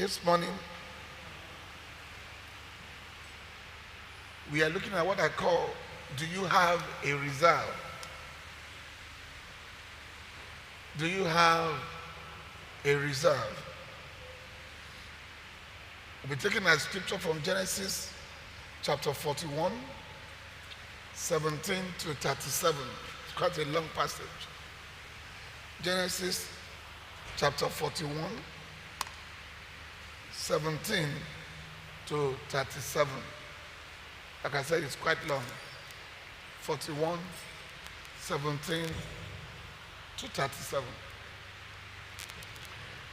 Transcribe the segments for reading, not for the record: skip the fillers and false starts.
This morning, we are looking at what I call, do you have a reserve? Do you have a reserve? We'll be taking a scripture from Genesis chapter 41, 17 to 37. It's quite a long passage. Genesis chapter 41, 17 to 37. Like I said, it's quite long. 41, 17 to 37.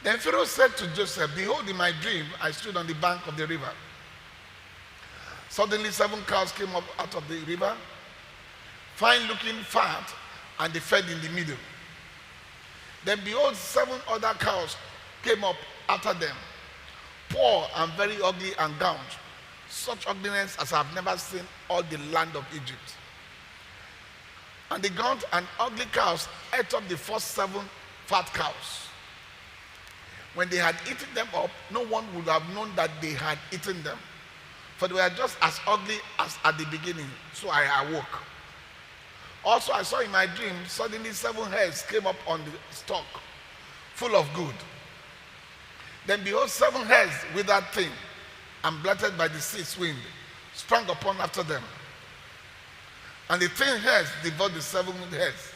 Then Pharaoh said to Joseph, behold, in my dream, I stood on the bank of the river. Suddenly 7 cows came up out of the river, fine looking, fat, and they fed in the middle. Then behold, 7 other cows came up after them, poor and very ugly and gouged, such ugliness as I have never seen all the land of Egypt. And the gaunt and ugly cows ate up the first 7 fat cows. When they had eaten them up, no one would have known that they had eaten them, for they were just as ugly as at the beginning. So I awoke. Also I saw in my dream, suddenly 7 hares came up on the stalk, full of good. Then behold, 7 hares withered thin and blighted by the sea's wind sprang upon after them. And the 10 hares devoured the 7 hares.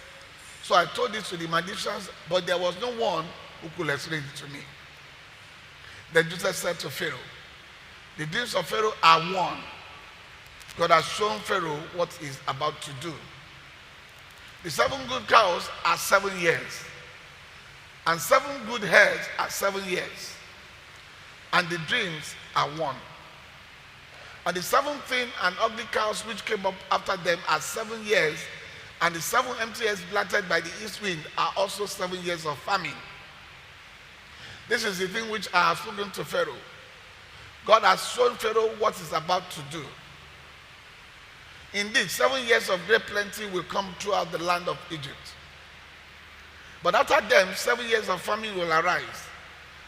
So I told this to the magicians, but there was no one who could explain it to me. Then Joseph said to Pharaoh, the dreams of Pharaoh are one. God has shown Pharaoh what he is about to do. The 7 good cows are 7 years, and 7 good hares are 7 years, and the dreams are one. And the 7 thin and ugly cows which came up after them are 7 years, and the 7 empty years blighted by the east wind are also 7 years of famine. This is the thing which I have spoken to Pharaoh. God has shown Pharaoh what he's about to do. Indeed, 7 years of great plenty will come throughout the land of Egypt. But after them, 7 years of famine will arise,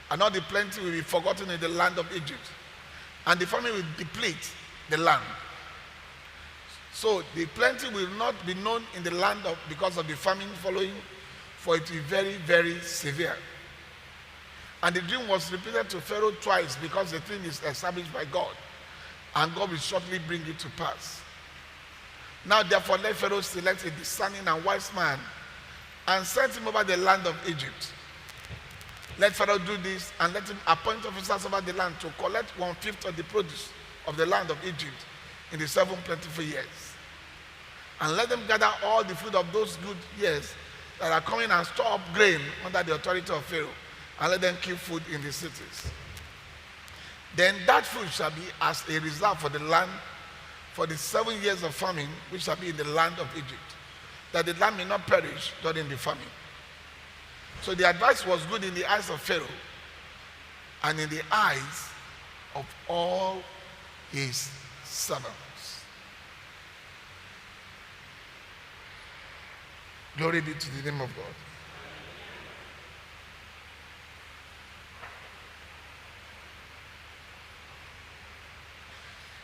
and all the plenty will be forgotten in the land of Egypt, and the famine will deplete the land. So the plenty will not be known in the land because of the famine following, for it will be very, very severe. And the dream was repeated to Pharaoh twice, because the thing is established by God, and God will shortly bring it to pass. Now therefore let Pharaoh select a discerning and wise man and send him over the land of Egypt. Let Pharaoh do this, and let him appoint officers over the land to collect 1/5 of the produce of the land of Egypt in the 7 plentiful years. And let them gather all the food of those good years that are coming and store up grain under the authority of Pharaoh, and let them keep food in the cities. Then that food shall be as a reserve for the land for the 7 years of famine which shall be in the land of Egypt, that the land may not perish during the famine. So the advice was good in the eyes of Pharaoh and in the eyes of all his servants. Glory be to the name of God.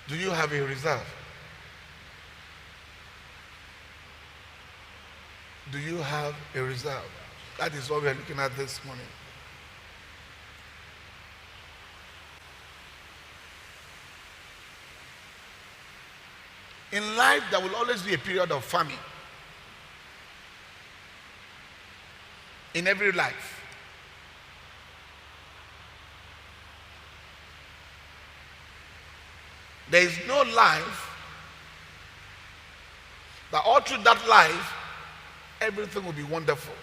Do you have a reserve? Do you have a reserve? That is what we are looking at this morning. In life, there will always be a period of famine. In every life. There is no life that all through that life, everything will be wonderful,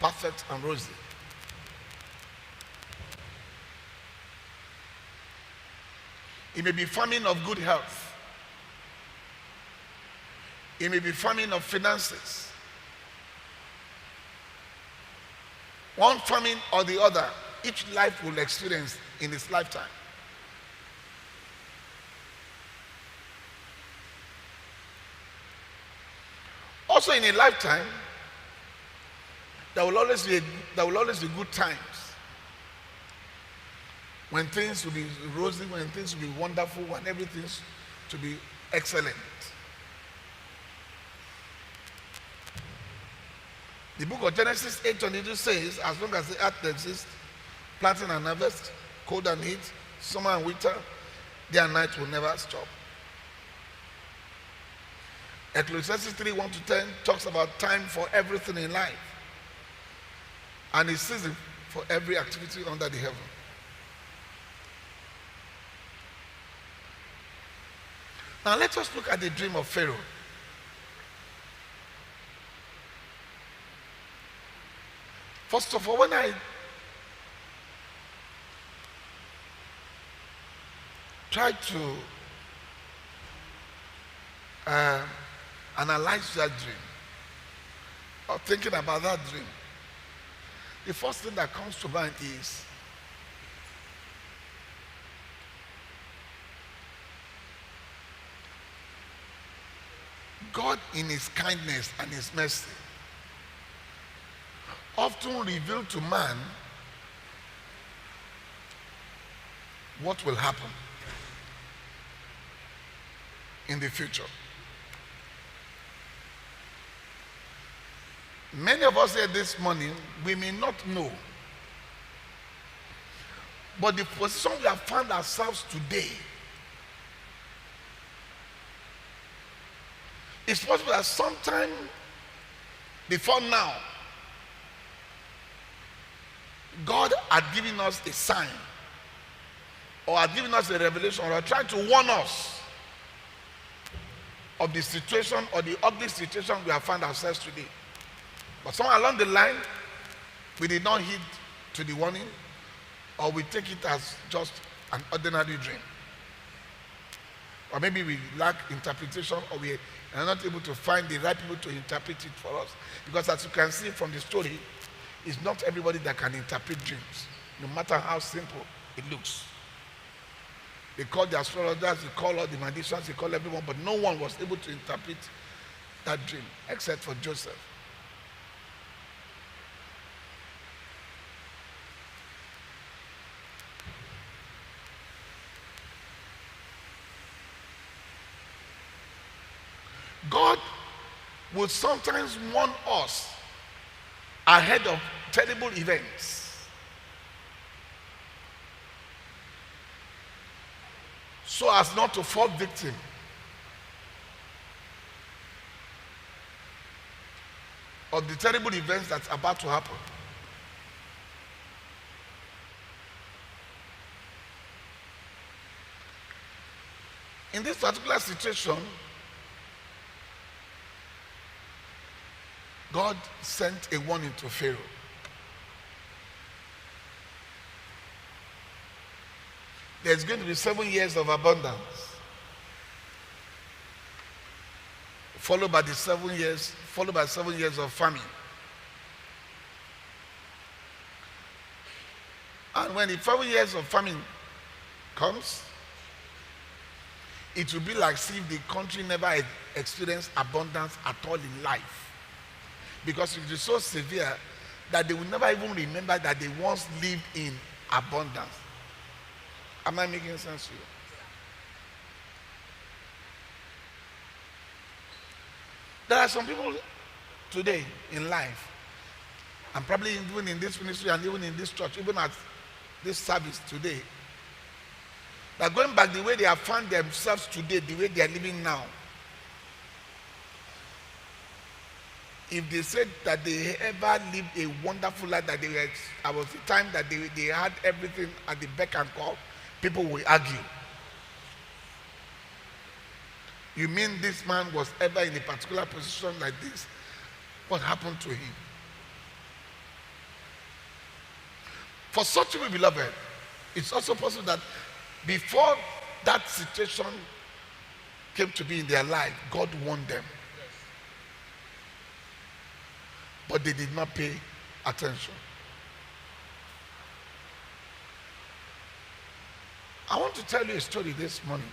perfect and rosy. It may be famine of good health. It may be famine of finances. One famine or the other, each life will experience in its lifetime. Also in a lifetime, there will always be good times. when things will be rosy, when things will be wonderful, when everything to be excellent. The book of Genesis 8:22 says, as long as the earth exists, planting and harvest, cold and heat, summer and winter, day and night will never stop. Ecclesiastes 3:1-10 talks about time for everything in life and a season for every activity under the heaven. Now let us look at the dream of Pharaoh. First of all, when I tried to analyze that dream, or thinking about that dream, the first thing that comes to mind is God, in his kindness and his mercy, often reveal to man what will happen in the future. Many of us here this morning, we may not know, but the position we have found ourselves today, it's possible that sometime before now, God had given us a sign, or had given us a revelation, or tried to warn us of the situation or the ugly situation we have found ourselves today. But somewhere along the line, we did not heed to the warning, or we take it as just an ordinary dream. Or maybe we lack interpretation, or we are not able to find the right people to interpret it for us. Because as you can see from the story, it's not everybody that can interpret dreams, no matter how simple it looks. They called the astrologers, they called all the magicians, they called everyone, but no one was able to interpret that dream except for Joseph. God will sometimes warn us ahead of terrible events, so as not to fall victim of the terrible events that's about to happen. In this particular situation, God sent a warning to Pharaoh. There's going to be 7 years of abundance, followed by 7 years of famine. And when the 7 years of famine comes, it will be like as if the country never experienced abundance at all in life. Because it is so severe that they will never even remember that they once lived in abundance. Am I making sense to you? There are some people today in life, and probably even in this ministry and even in this church, even at this service today, that going back the way they have found themselves today, the way they are living now, if they said that they ever lived a wonderful life, that there was a time that they had everything at the beck and call, people will argue. You mean this man was ever in a particular position like this? What happened to him? For such people, beloved, it's also possible that before that situation came to be in their life, God warned them. But they did not pay attention. I want to tell you a story this morning,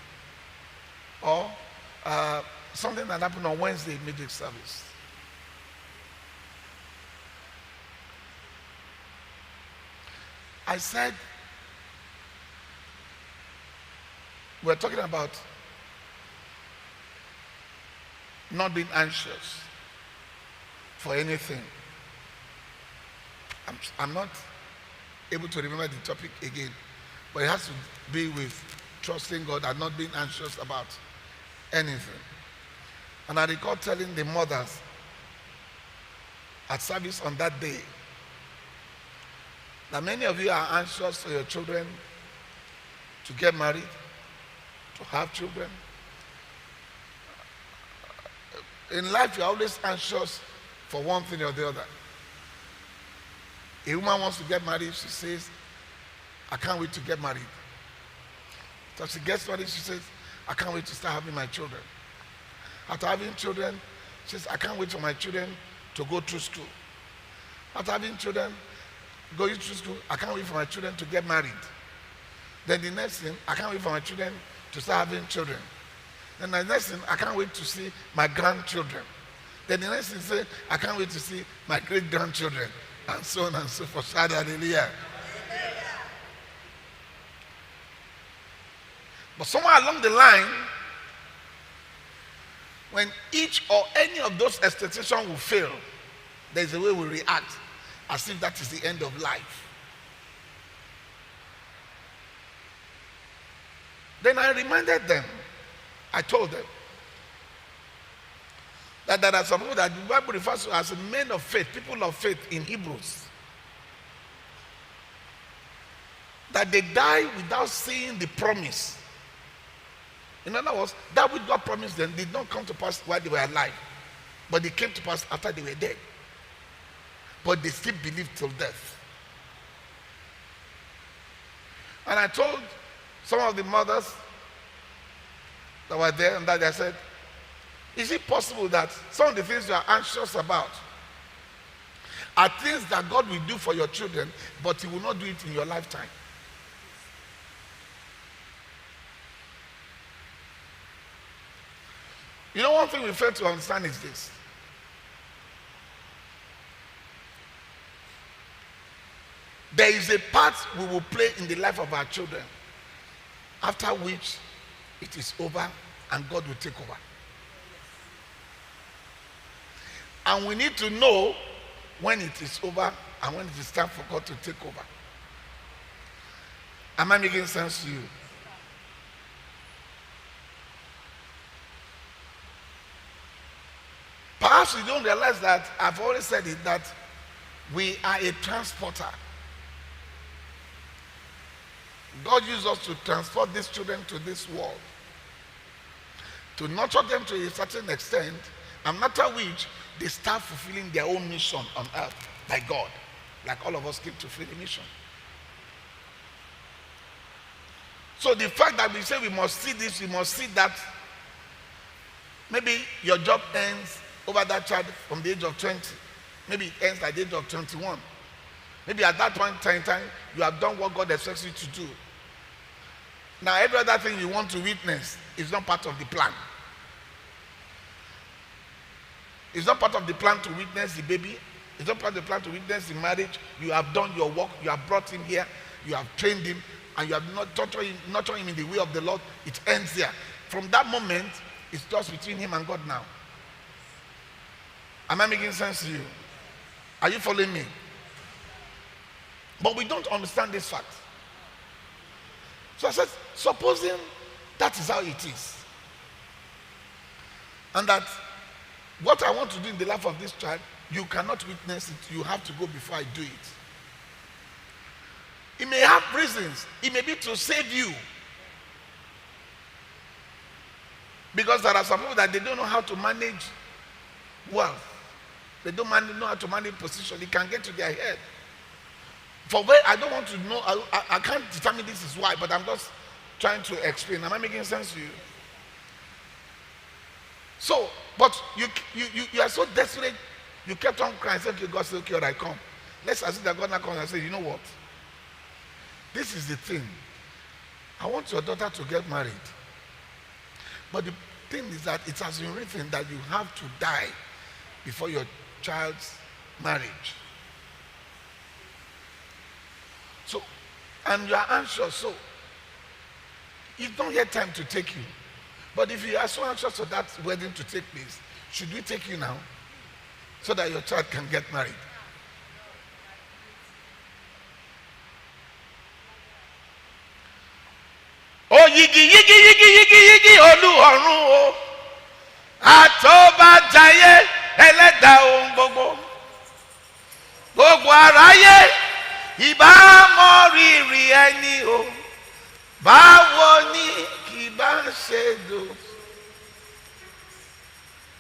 or something that happened on Wednesday midweek service. I said we're talking about not being anxious for anything. I'm not able to remember the topic again, but it has to be with trusting God and not being anxious about anything. And I recall telling the mothers at service on that day that many of you are anxious for your children to get married, to have children. In life, you're always anxious for one thing or the other. A woman wants to get married, she says, I can't wait to get married. So she gets married, she says, I can't wait to start having my children. After having children, she says, I can't wait for my children to go through school. After having children, going through school, I can't wait for my children to get married. Then the next thing, I can't wait for my children to start having children. Then the next thing, I can't wait to see my grandchildren. Then the next thing, say, I can't wait to see my great-grandchildren. And so on and so forth. Hallelujah. But somewhere along the line, when each or any of those expectations will fail, there's a way we react as if that is the end of life. Then I reminded them, I told them, that there are some people that the Bible refers to as men of faith, people of faith in Hebrews. That they die without seeing the promise. In other words, that which God promised them did not come to pass while they were alive, but they came to pass after they were dead. But they still believed till death. And I told some of the mothers that were there and that I said, is it possible that some of the things you are anxious about are things that God will do for your children, but He will not do it in your lifetime? You know, one thing we fail to understand is this. There is a part we will play in the life of our children, after which it is over and God will take over. And we need to know when it is over and when it is time for God to take over. Am I making sense to you? Perhaps you don't realize that I've already said it, that we are a transporter. God used us to transport these children to this world, to nurture them to a certain extent, and after which they start fulfilling their own mission on earth by God, like all of us came to fulfill a mission. So the fact that we say we must see this, we must see that, maybe your job ends over that child from the age of 20, maybe it ends at the age of 21. Maybe at that point in time, you have done what God expects you to do. Now, every other thing you want to witness is not part of the plan. It's not part of the plan to witness the baby. It's not part of the plan to witness the marriage. You have done your work. You have brought him here. You have trained him. And you have not nurtured him in the way of the Lord. It ends there. From that moment, it's just between him and God now. Am I making sense to you? Are you following me? But we don't understand this fact. So I said, supposing that is how it is, and that what I want to do in the life of this child, you cannot witness it, you have to go before I do it. It may have reasons. It may be to save you. Because there are some people that they don't know how to manage wealth. They don't know how to manage position. It can get to their head. For where I don't want to know, I can't determine this is why, but I'm just trying to explain. Am I making sense to you? So, but you are so desperate, you kept on crying. Said, okay, God said, okay, all right, come. Let's assume that God now comes and says, you know what? This is the thing. I want your daughter to get married. But the thing is that it has been written that you have to die before your child's marriage. So, and you are anxious. So, it's not yet time to take you. But if you are so anxious for that wedding to take place, should we take you now so that your child can get married? Oh, yigi, yigi, yigi, yigi, yigi, Olúọ̀run o. Àtọ́bàjáyé ẹlẹ́dàá ohun gbogbo. Gbogbo aráyé ìbá mọ rírì ẹni o. Báwo ni kì bá ṣe dò?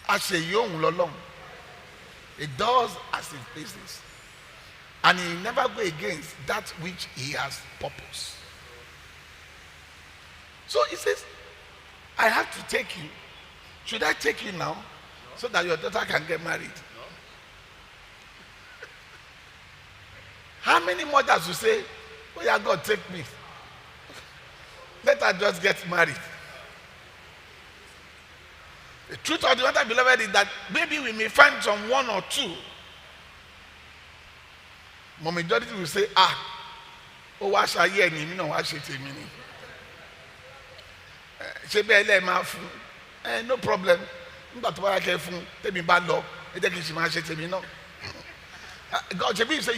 Àṣeyí òun lọ́lọ́run. It does as it pleases. And he never go against that which he has purpose. So he says, I have to take you. Should I take you now so that your daughter can get married? No. How many mothers will say, oh yeah, God, take me. Let her just get married. The truth of the matter, beloved, is that maybe we may find some one or two. But majority will say, oh, wash a year, me no wash it in me. No problem. But what I care for, tell me bad luck. God, you say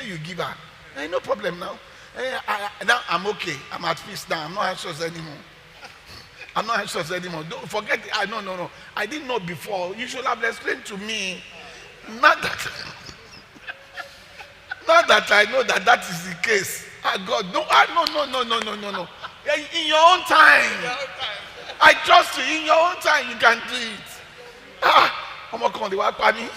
you give her. No problem now. Now I'm okay. I'm at peace now. I'm not anxious anymore. I'm not anxious anymore. Don't forget. No. I didn't know before. You should have explained to me. Not that I know that is the case. God, no. No. In your own time. I trust you. In your own time, you can do it. I'm not going to work for me.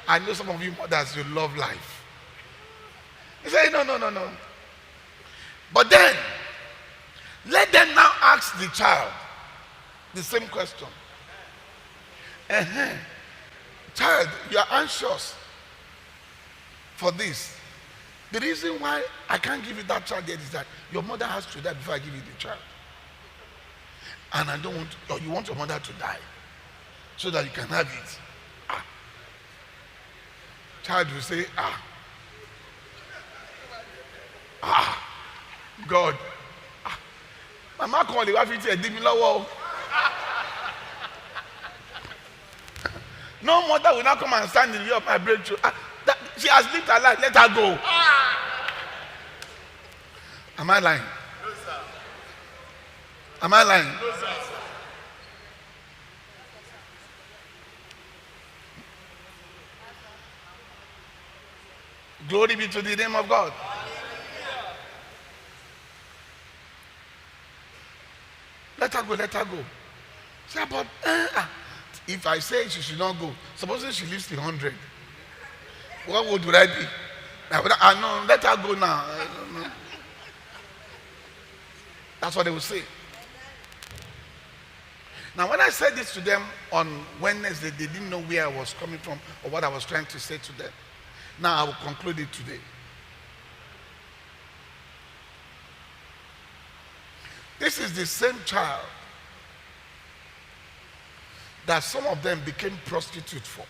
I know some of you mothers, you love life. You say, no. But then, let them now ask the child the same question. Child, you are anxious for this. The reason why I can't give you that child yet is that your mother has to die before I give you the child. And I don't want, or you want your mother to die so that you can have it. Child will say, God. Mama call the wife and give me low. No mother will not come and stand in the way of my breakthrough. She has lived her life. Let her go. Am I lying? No, sir. Am I lying? No, sir. Glory be to the name of God. Let her go. Say, but if I say she should not go, supposing she lives to 100, what would I be? No, let her go now. No. That's what they will say. Now, when I said this to them on Wednesday, they didn't know where I was coming from or what I was trying to say to them. Now, I will conclude it today. This is the same child that some of them became prostitutes for.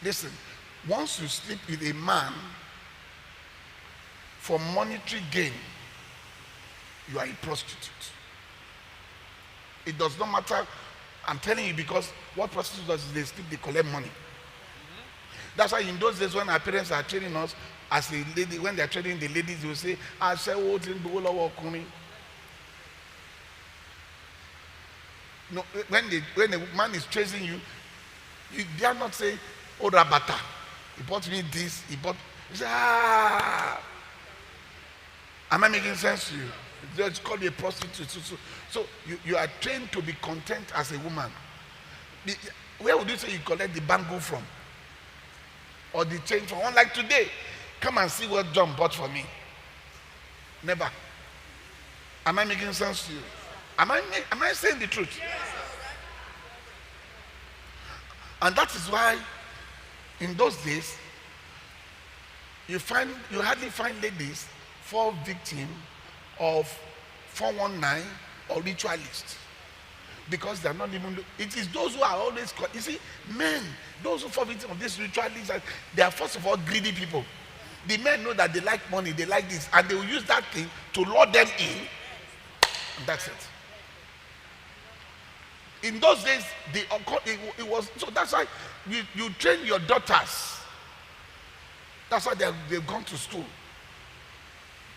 Listen, once you sleep with a man for monetary gain, you are a prostitute. It does not matter. I'm telling you, because what prostitutes does is they sleep, they collect money. That's why in those days when our parents are training us as a lady, when they are training the ladies, they will say, I say, oh, no, when the man is chasing you, you dare not say, oh, Rabata, he bought me this, he say, Am I making sense to you? It's called a prostitute. So you are trained to be content as a woman. Where would you say you collect the bangle from? Or the chain from? Unlike today, come and see what John bought for me. Never. Am I making sense to you? Am I saying the truth? Yes. And that is why in those days you hardly find ladies fall victim of 419 or ritualists. Because they are not even. It is those who are always. You see, men, those who fall victim of this ritualism, they are first of all greedy people. The men know that they like money, they like this, and they will use that thing to lure them in. And that's it. In those days, it was so. That's why you train your daughters. That's why they've gone to school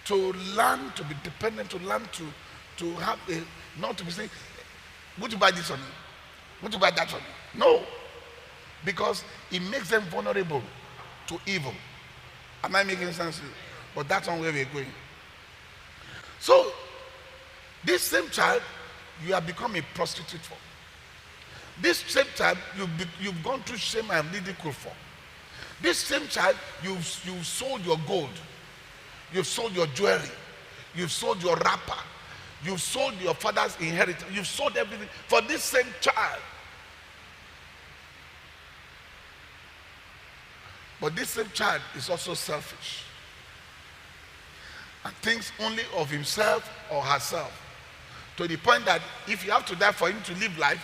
to learn to be dependent, to learn to have not to be saying, "Would you buy this for me? Would you buy that for me?" No, because it makes them vulnerable to evil. Am I making sense to you? But that's one way we're going. So, this same child, you have become a prostitute for. This same child, you've gone through shame and ridicule for. This same child, you've sold your gold. You've sold your jewelry. You've sold your wrapper. You've sold your father's inheritance. You've sold everything for this same child. But this same child is also selfish and thinks only of himself or herself, to the point that if you have to die for him to live life,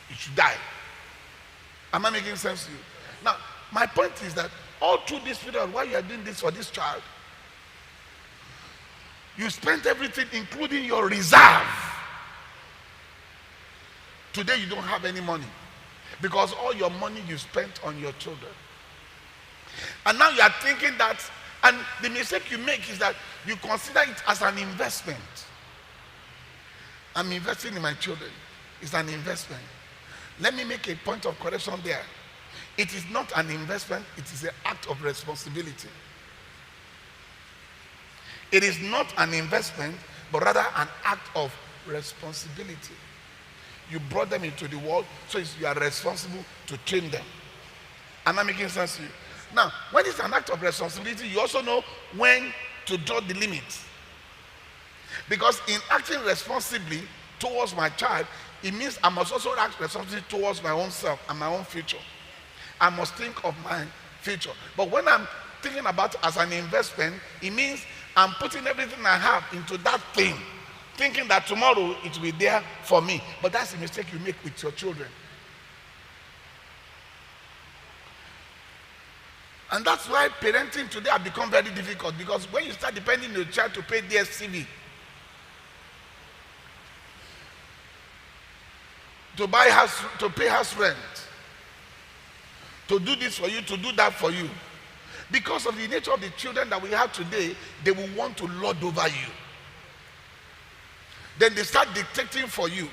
you should die. Am I making sense to you? Now, my point is that all through this period, while you are doing this for this child, you spent everything, including your reserve. Today you don't have any money because all your money you spent on your children. And now you are thinking that, and the mistake you make is that you consider it as an investment. I'm investing in my children. It's an investment. Let me make a point of correction there. It is not an investment, it is an act of responsibility. It is not an investment, but rather an act of responsibility. You brought them into the world, so you are responsible to train them. Am I making sense to you? Now, when it's an act of responsibility, you also know when to draw the limits. Because in acting responsibly towards my child, it means I must also act responsibly towards my own self and my own future. I must think of my future. But when I'm thinking about it as an investment, it means I'm putting everything I have into that thing, thinking that tomorrow it will be there for me. But that's the mistake you make with your children. And that's why parenting today has become very difficult, because when you start depending on your child to pay DSTV, to buy house, to pay house rent, to do this for you, to do that for you, because of the nature of the children that we have today, they will want to lord over you. Then they start dictating for you.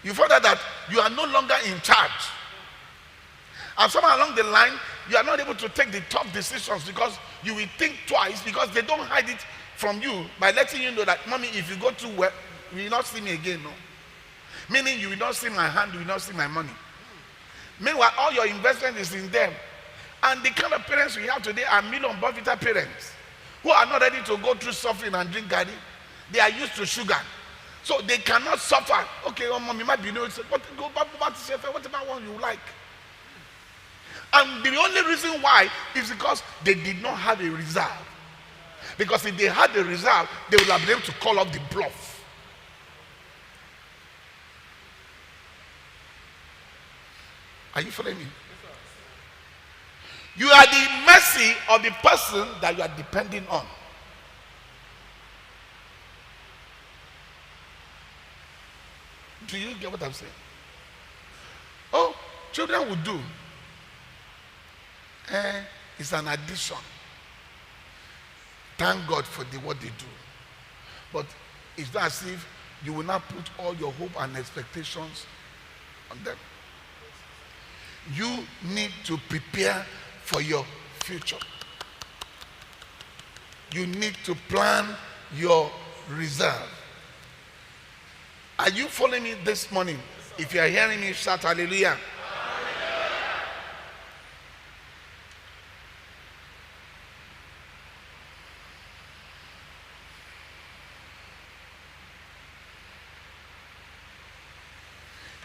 You find out that you are no longer in charge. And somewhere along the line, you are not able to take the tough decisions because you will think twice, because they don't hide it from you by letting you know that, mommy, if you go too well, you will not see me again, no. Meaning you will not see my hand, you will not see my money. Meanwhile, all your investment is in them. And the kind of parents we have today are million buffeter parents who are not ready to go through suffering and drink garri. They are used to sugar. So they cannot suffer. Okay, oh, mommy might be go back to self, whatever one you like. And the only reason why is because they did not have a reserve. Because if they had a reserve, they would have been able to call off the bluff. Are you following me? You are the mercy of the person that you are depending on. Do you get what I'm saying? Oh, children will do. It's an addition. Thank God for what they do. But it's not as if you will not put all your hope and expectations on them. You need to prepare for your future. You need to plan your reserve. Are you following me this morning? If you are hearing me, shout hallelujah.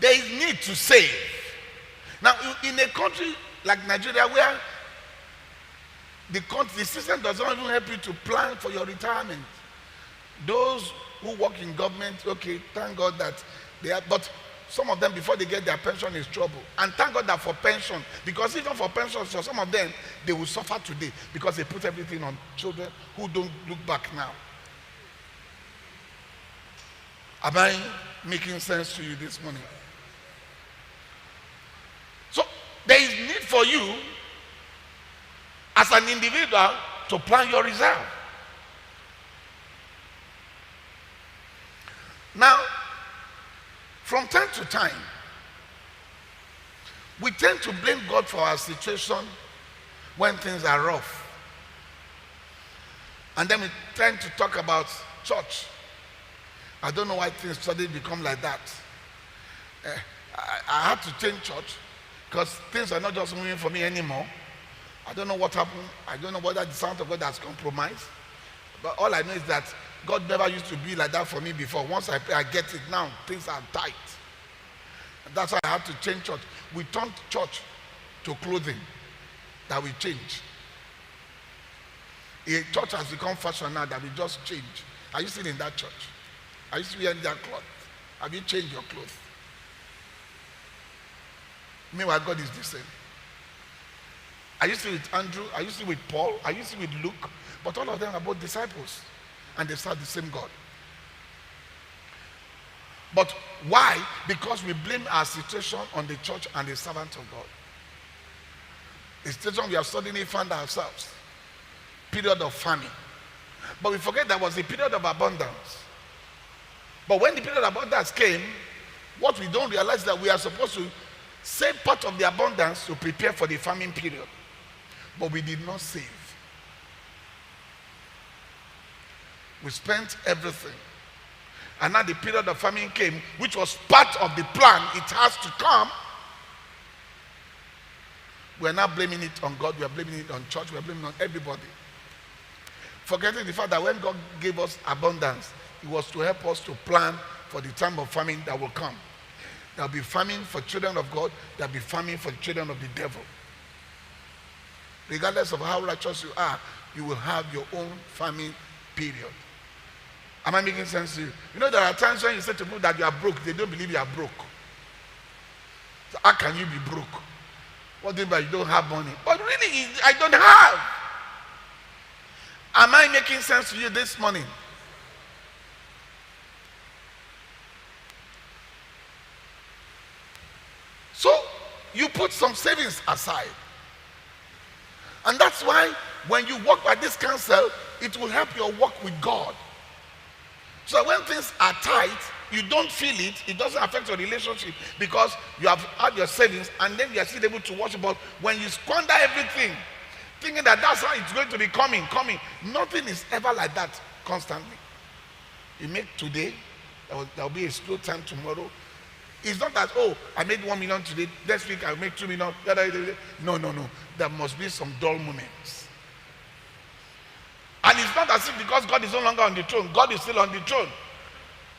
There is need to save. Now, in a country like Nigeria, where the system does not even help you to plan for your retirement. Those who work in government, okay, thank God that they are, but some of them, before they get their pension, is trouble. And thank God that for pension, because even for pension, for some of them, they will suffer today because they put everything on children who don't look back now. Am I making sense to you this morning? So there is need for you as an individual to plan your reserve. Now, from time to time, we tend to blame God for our situation when things are rough. And then we tend to talk about church. I don't know why things suddenly become like that. I had to change church because things are not just moving for me anymore. I don't know what happened. I don't know whether the sound of God has compromised. But all I know is that God never used to be like that for me before. Once I get it now, things are tight. And that's why I had to change church. We turned church to clothing that we change. A church has become fashion now that we just change. Are you still in that church? Are you still wearing that cloth? Have you changed your clothes? Meanwhile, God is the same. Are you still with Andrew? Are you still with Paul? Are you still with Luke? But all of them are both disciples. And they serve the same God. But why? Because we blame our situation on the church and the servant of God. The situation we have suddenly found ourselves. Period of famine. But we forget there was a period of abundance. But when the period of abundance came, what we don't realize is that we are supposed to save part of the abundance to prepare for the famine period. But we did not save. We spent everything. And now the period of famine came, which was part of the plan. It has to come. We are not blaming it on God. We are blaming it on church. We are blaming it on everybody. Forgetting the fact that when God gave us abundance, it was to help us to plan for the time of famine that will come. There will be famine for children of God. There will be famine for the children of the devil. Regardless of how righteous you are, you will have your own famine period. Am I making sense to you? You know, there are times when you say to people that you are broke, they don't believe you are broke. So how can you be broke? What do you mean by you don't have money? But really, I don't have. Am I making sense to you this morning? So, you put some savings aside. And that's why when you walk by this counsel, it will help your walk with God. So when things are tight, you don't feel it. It doesn't affect your relationship because you have had your savings and then you are still able to watch. But when you squander everything, thinking that that's how it's going to be coming, nothing is ever like that constantly. You make today, there will be a slow time tomorrow. It's not that, oh, I made 1 million today, next week I'll make 2 million. No. There must be some dull moments. And it's not as if because God is no longer on the throne, God is still on the throne.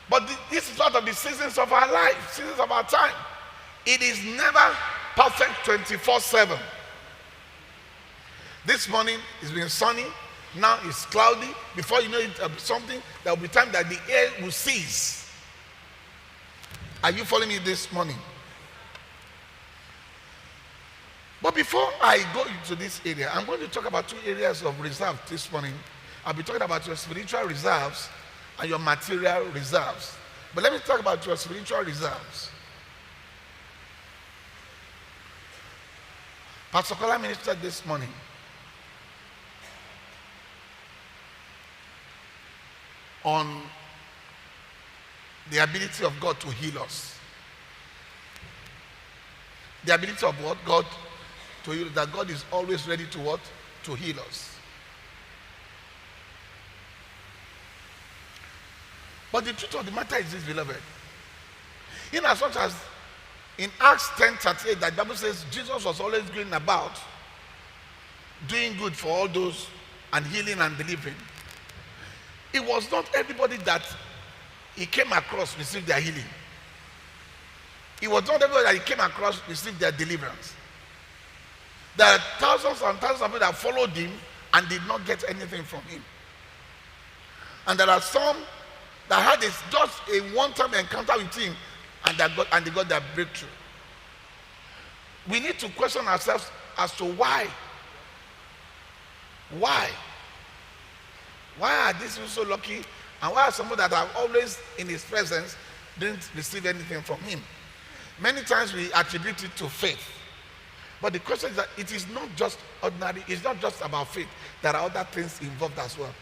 But this is part of the seasons of our life, seasons of our time. It is never perfect 24/7. This morning it's been sunny, now it's cloudy. Before you know it, something, there will be time that the air will cease. Are you following me this morning? But before I go into this area, I'm going to talk about 2 areas of reserve this morning. I'll be talking about your spiritual reserves and your material reserves. But let me talk about your spiritual reserves. Pastor Kola ministered this morning on the ability of God to heal us. The ability of what? God to heal. That God is always ready to what? To heal us. But the truth of the matter is this, beloved. In as much as in Acts 10:38, that Bible says Jesus was always going about doing good for all those and healing and delivering. It was not everybody that he came across received their healing. It was not everybody that he came across received their deliverance. There are thousands and thousands of people that followed him and did not get anything from him. And there are some that had just a one-time encounter with him and they got their breakthrough. We need to question ourselves as to why. Why? Why are these people so lucky, and why are some that are always in his presence didn't receive anything from him? Many times we attribute it to faith. But the question is that it is not just ordinary, it's not just about faith. There are other things involved as well,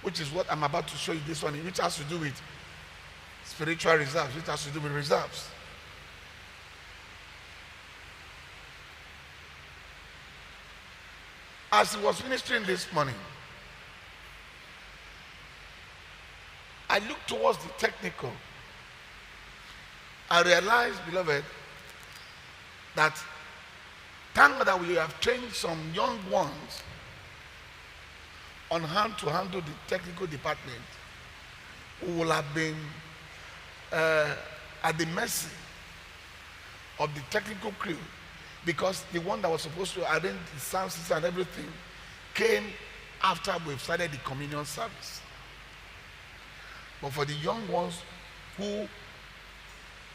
which is what I'm about to show you this one, which has to do with spiritual reserves, which has to do with reserves. As he was ministering this morning, I looked towards the technical. I realized, beloved, that thank God that we have trained some young ones on how to handle the technical department who will have been at the mercy of the technical crew, because the one that was supposed to arrange the sound system and everything came after we've started the communion service. But for the young ones who,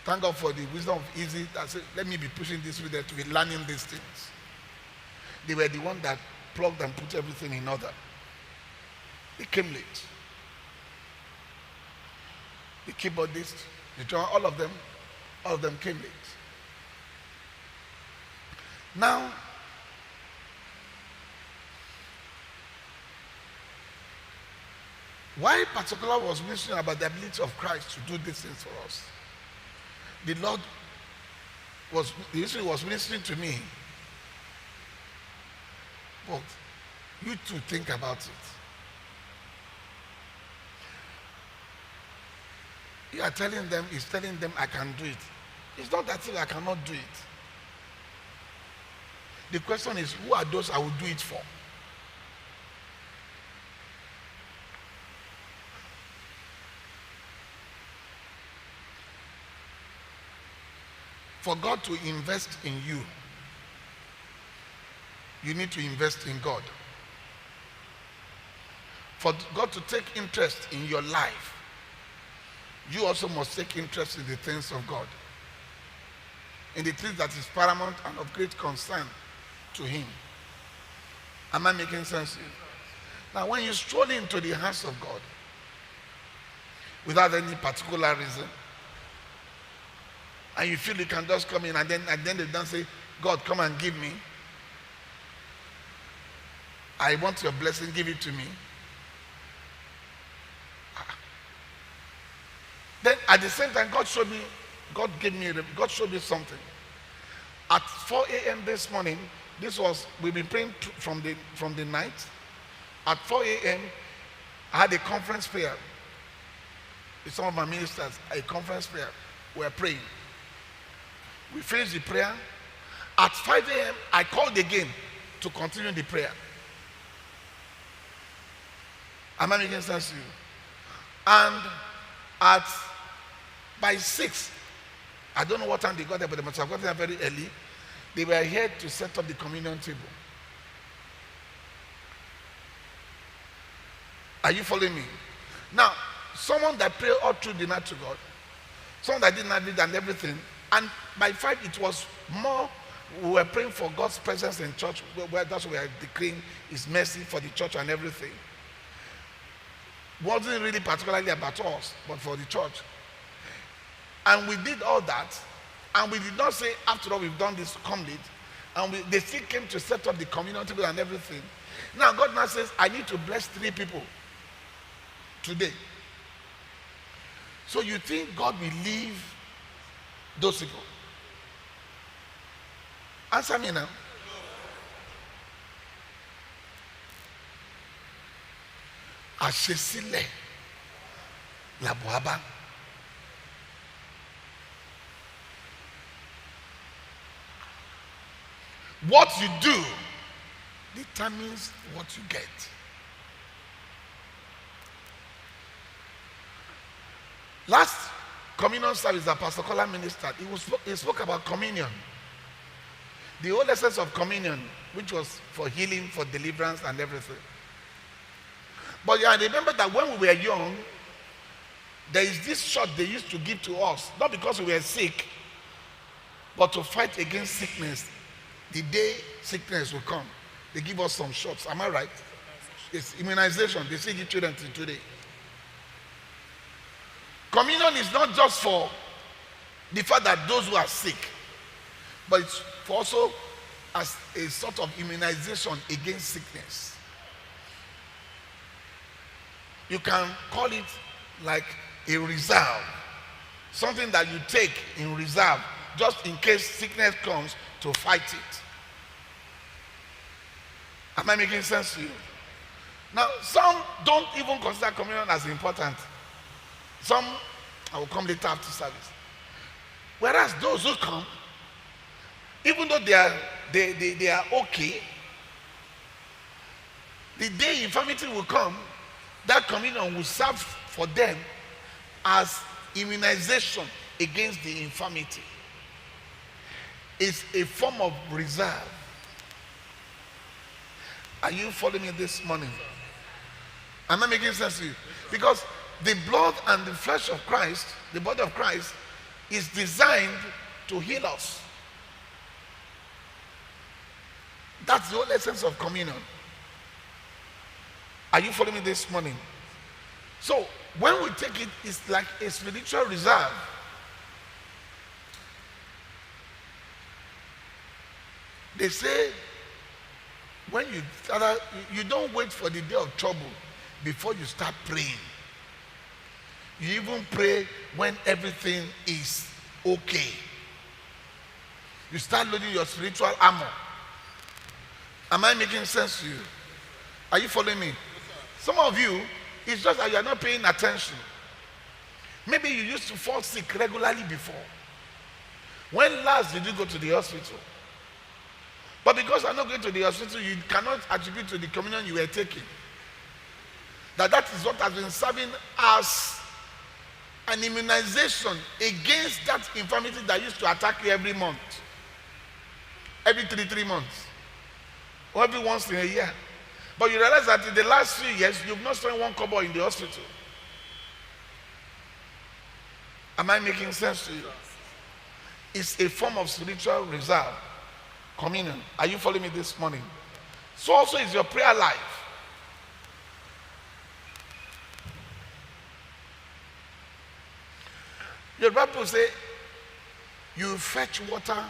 thank God for the wisdom of easy, that said, let me be pushing this with them to be learning these things. They were the one that plugged and put everything in order. They came late. The keyboardist, the drummer, all of them came late. Now, why particular was ministering about the ability of Christ to do these things for us? The Lord was ministering to me. But you too think about it. You are telling them, he's telling them I can do it. It's not that I cannot do it. The question is, who are those I will do it for? For God to invest in you, you need to invest in God. For God to take interest in your life, you also must take interest in the things of God, in the things that is paramount and of great concern to him. Am I making sense to you? Now, when you stroll into the house of God without any particular reason, and you feel you can just come in, and then they don't say, God, come and give me. I want your blessing, give it to me. Then at the same time, God showed me something. At 4 a.m. this morning, we've been praying from the night. At 4 a.m., I had a conference prayer with some of my ministers, a conference prayer. We were praying. We finished the prayer. At 5 a.m., I called again to continue the prayer. Am I making sense to you? And by 6, I don't know what time they got there, but they must have got there very early. They were here to set up the communion table. Are you following me? Now, someone that prayed all through the night to God, someone that did not read and everything, and by 5 it was more, we were praying for God's presence in church, where that's what we are decreeing His mercy for the church and everything. Wasn't really particularly about us, but for the church. And we did all that, and we did not say, after all, we've done this, come late. And they still came to set up the communion table and everything. Now, God now says, I need to bless 3 people today. So you think God will leave those people? Answer me now. Àṣesílẹ̀ làbọ̀ábá. What you do determines what you get. Last communion service that Pastor Kola ministered, he spoke about communion. The whole essence of communion, which was for healing, for deliverance and everything. But I remember that when we were young, There is this shot they used to give to us, not because we were sick, but to fight against sickness. The day sickness will come, they give us some shots. Am I right? It's immunization. They still give children till today. Communion is not just for the fact that those who are sick, but it's for also as a sort of immunization against sickness. You can call it like a reserve, something that you take in reserve just in case sickness comes to fight it. Am I making sense to you? Now, some don't even consider communion as important. Some, I will come later after service. Whereas those who come, even though they are okay, the day infirmity will come, that communion will serve for them as immunization against the infirmity. It's a form of reserve. Are you following me this morning? Am I making sense to you? Because the blood and the flesh of Christ, the body of Christ, is designed to heal us. That's the whole essence of communion. Are you following me this morning? So when we take it, it's like a spiritual reserve. They say when you don't wait for the day of trouble before you start praying. You even pray when everything is okay. You start loading your spiritual armor. Am I making sense to you? Are you following me? Some of you, it's just that you are not paying attention. Maybe you used to fall sick regularly before. When last did you go to the hospital? But because I'm not going to the hospital, you cannot attribute to the communion you were taking that is what has been serving as an immunization against that infirmity that used to attack you every month, every three months, or every once in a year. But you realize that in the last few years, you've not spent one kobo in the hospital. Am I making sense to you? It's a form of spiritual reserve. Communion. Are you following me this morning? So also is your prayer life. Your Bible say you fetch water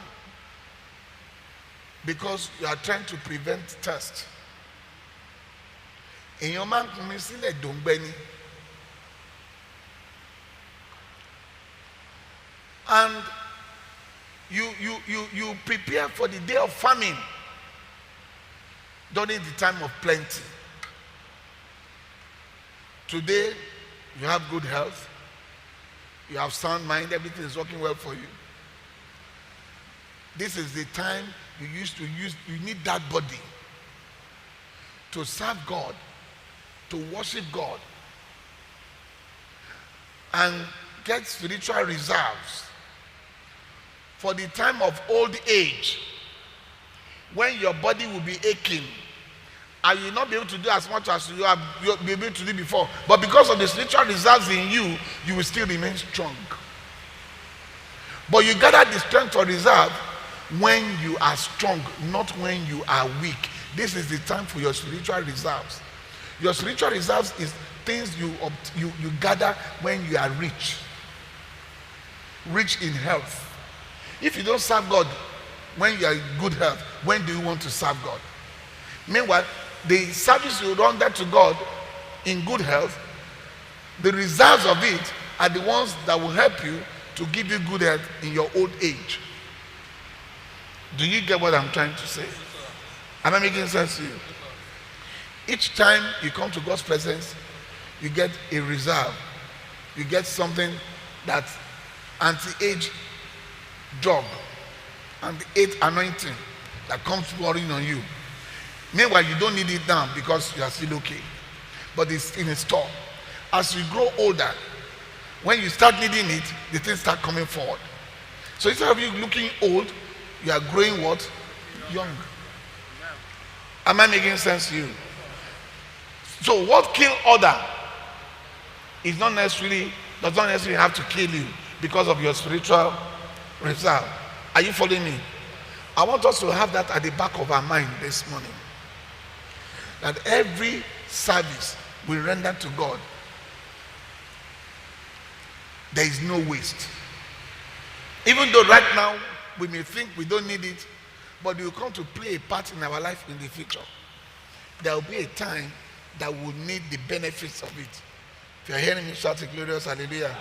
because you are trying to prevent thirst. In your man and you prepare for the day of famine during the time of plenty. Today you have good health, you have sound mind, everything is working well for you. This is the time you need that body to serve God, to worship God, and get spiritual reserves for the time of old age, when your body will be aching and you will not be able to do as much as you have been able to do before. But because of the spiritual reserves in you, you will still remain strong. But you gather the strength for reserve when you are strong, not when you are weak. This is the time for your spiritual reserves. Your spiritual reserves is things you gather when you are rich in health. If you don't serve God when you are in good health, when do you want to serve God? Meanwhile, the service you render to God in good health, the reserves of it are the ones that will help you to give you good health in your old age. Do you get what I'm trying to say? Am I making sense to you? Each time you come to God's presence, you get a reserve. You get something that's anti-age drug and the 8th anointing that comes pouring on you. Meanwhile, you don't need it now because you are still okay, but it's in a store. As you grow older, when you start needing it, the things start coming forward. So instead of you looking old, you are growing what? Young. Am I making sense to you? So what kills other is not necessarily does not necessarily have to kill you because of your spiritual result. Are you following me? I want us to have that at the back of our mind this morning. That every service we render to God, there is no waste. Even though right now we may think we don't need it, but it will come to play a part in our life in the future. There will be a time that we'll need the benefits of it. If you're hearing me, shout a glorious hallelujah.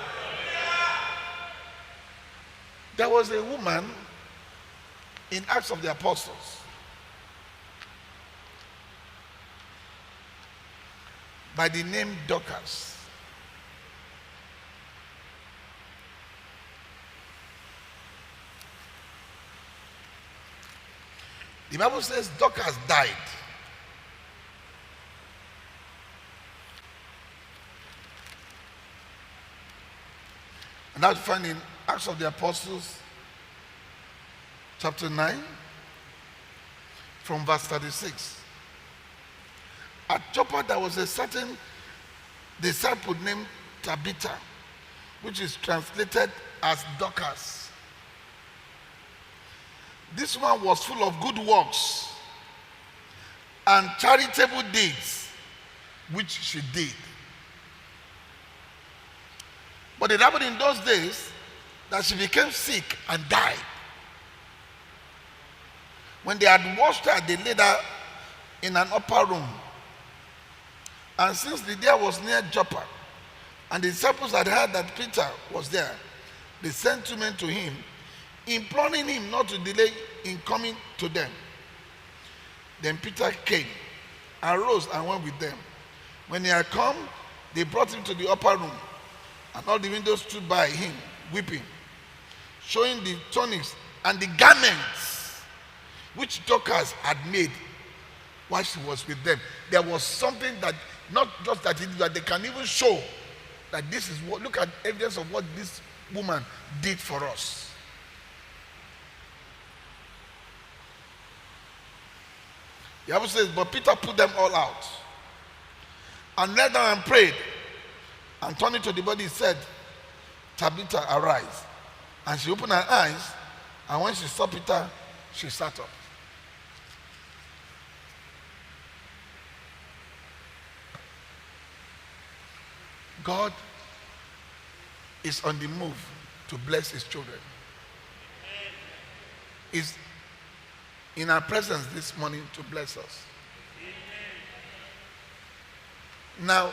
There was a woman in Acts of the Apostles by the name Dorcas. The Bible says Dorcas died. And that's found in Acts of the Apostles, chapter 9, from verse 36. At Joppa there was a certain disciple named Tabitha, which is translated as Dorcas. This one was full of good works and charitable deeds, which she did. But it happened in those days that she became sick and died. When they had washed her, they laid her in an upper room. And since the day was near Joppa, and the disciples had heard that Peter was there, they sent 2 men to him, imploring him not to delay in coming to them. Then Peter came and rose and went with them. When he had come, they brought him to the upper room, and all the windows stood by him, weeping, showing the tunics and the garments which Dorcas had made while she was with them. There was something that, not just that, that they can even show that this is what, look at evidence of what this woman did for us. The Bible says, but Peter put them all out and knelt down and prayed, and turning to the body said, Tabitha, arise. And she opened her eyes, and when she saw Peter, she sat up. God is on the move to bless his children. He's in our presence this morning to bless us. Now,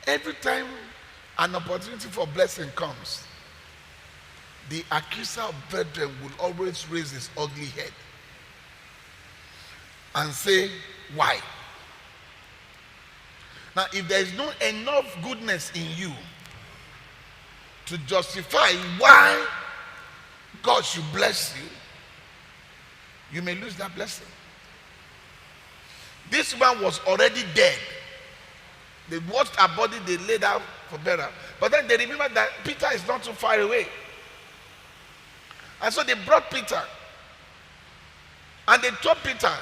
every time an opportunity for blessing comes, the accuser of brethren will always raise his ugly head and say, why? Now, if there is not enough goodness in you to justify why God should bless you, you may lose that blessing. This man was already dead. They washed her body, they laid her for burial. But then they remembered that Peter is not too far away. And so they brought Peter. And they told Peter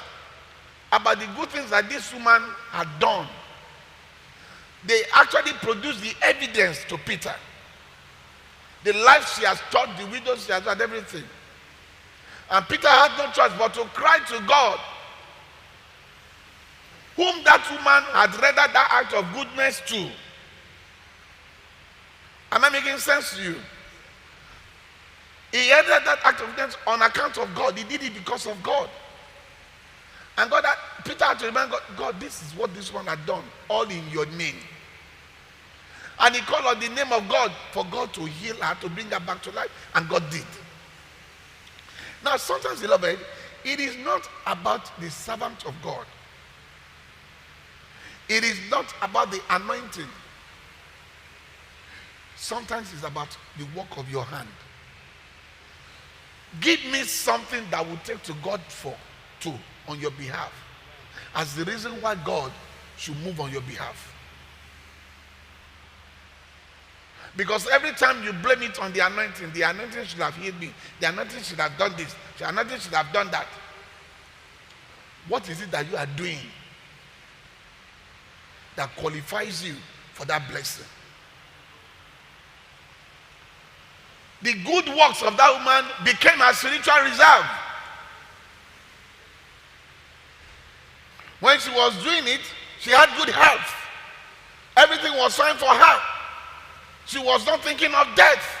about the good things that this woman had done. They actually produced the evidence to Peter. The life she has taught, the widows she has had, everything. And Peter had no choice but to cry to God, whom that woman had rendered that act of goodness to. Am I making sense to you? He rendered that act of goodness on account of God. He did it because of God. And Peter had to remind God, God, this is what this one had done, all in your name. And he called on the name of God for God to heal her, to bring her back to life. And God did. Now, sometimes, beloved, it is not about the servant of God. It is not about the anointing. Sometimes it's about the work of your hand. Give me something that will take to God on your behalf, as the reason why God should move on your behalf. Because every time you blame it on the anointing should have healed me, the anointing should have done this, the anointing should have done that. What is it that you are doing that qualifies you for that blessing? The good works of that woman became her spiritual reserve. When she was doing it, she had good health. Everything was fine for her. She was not thinking of death.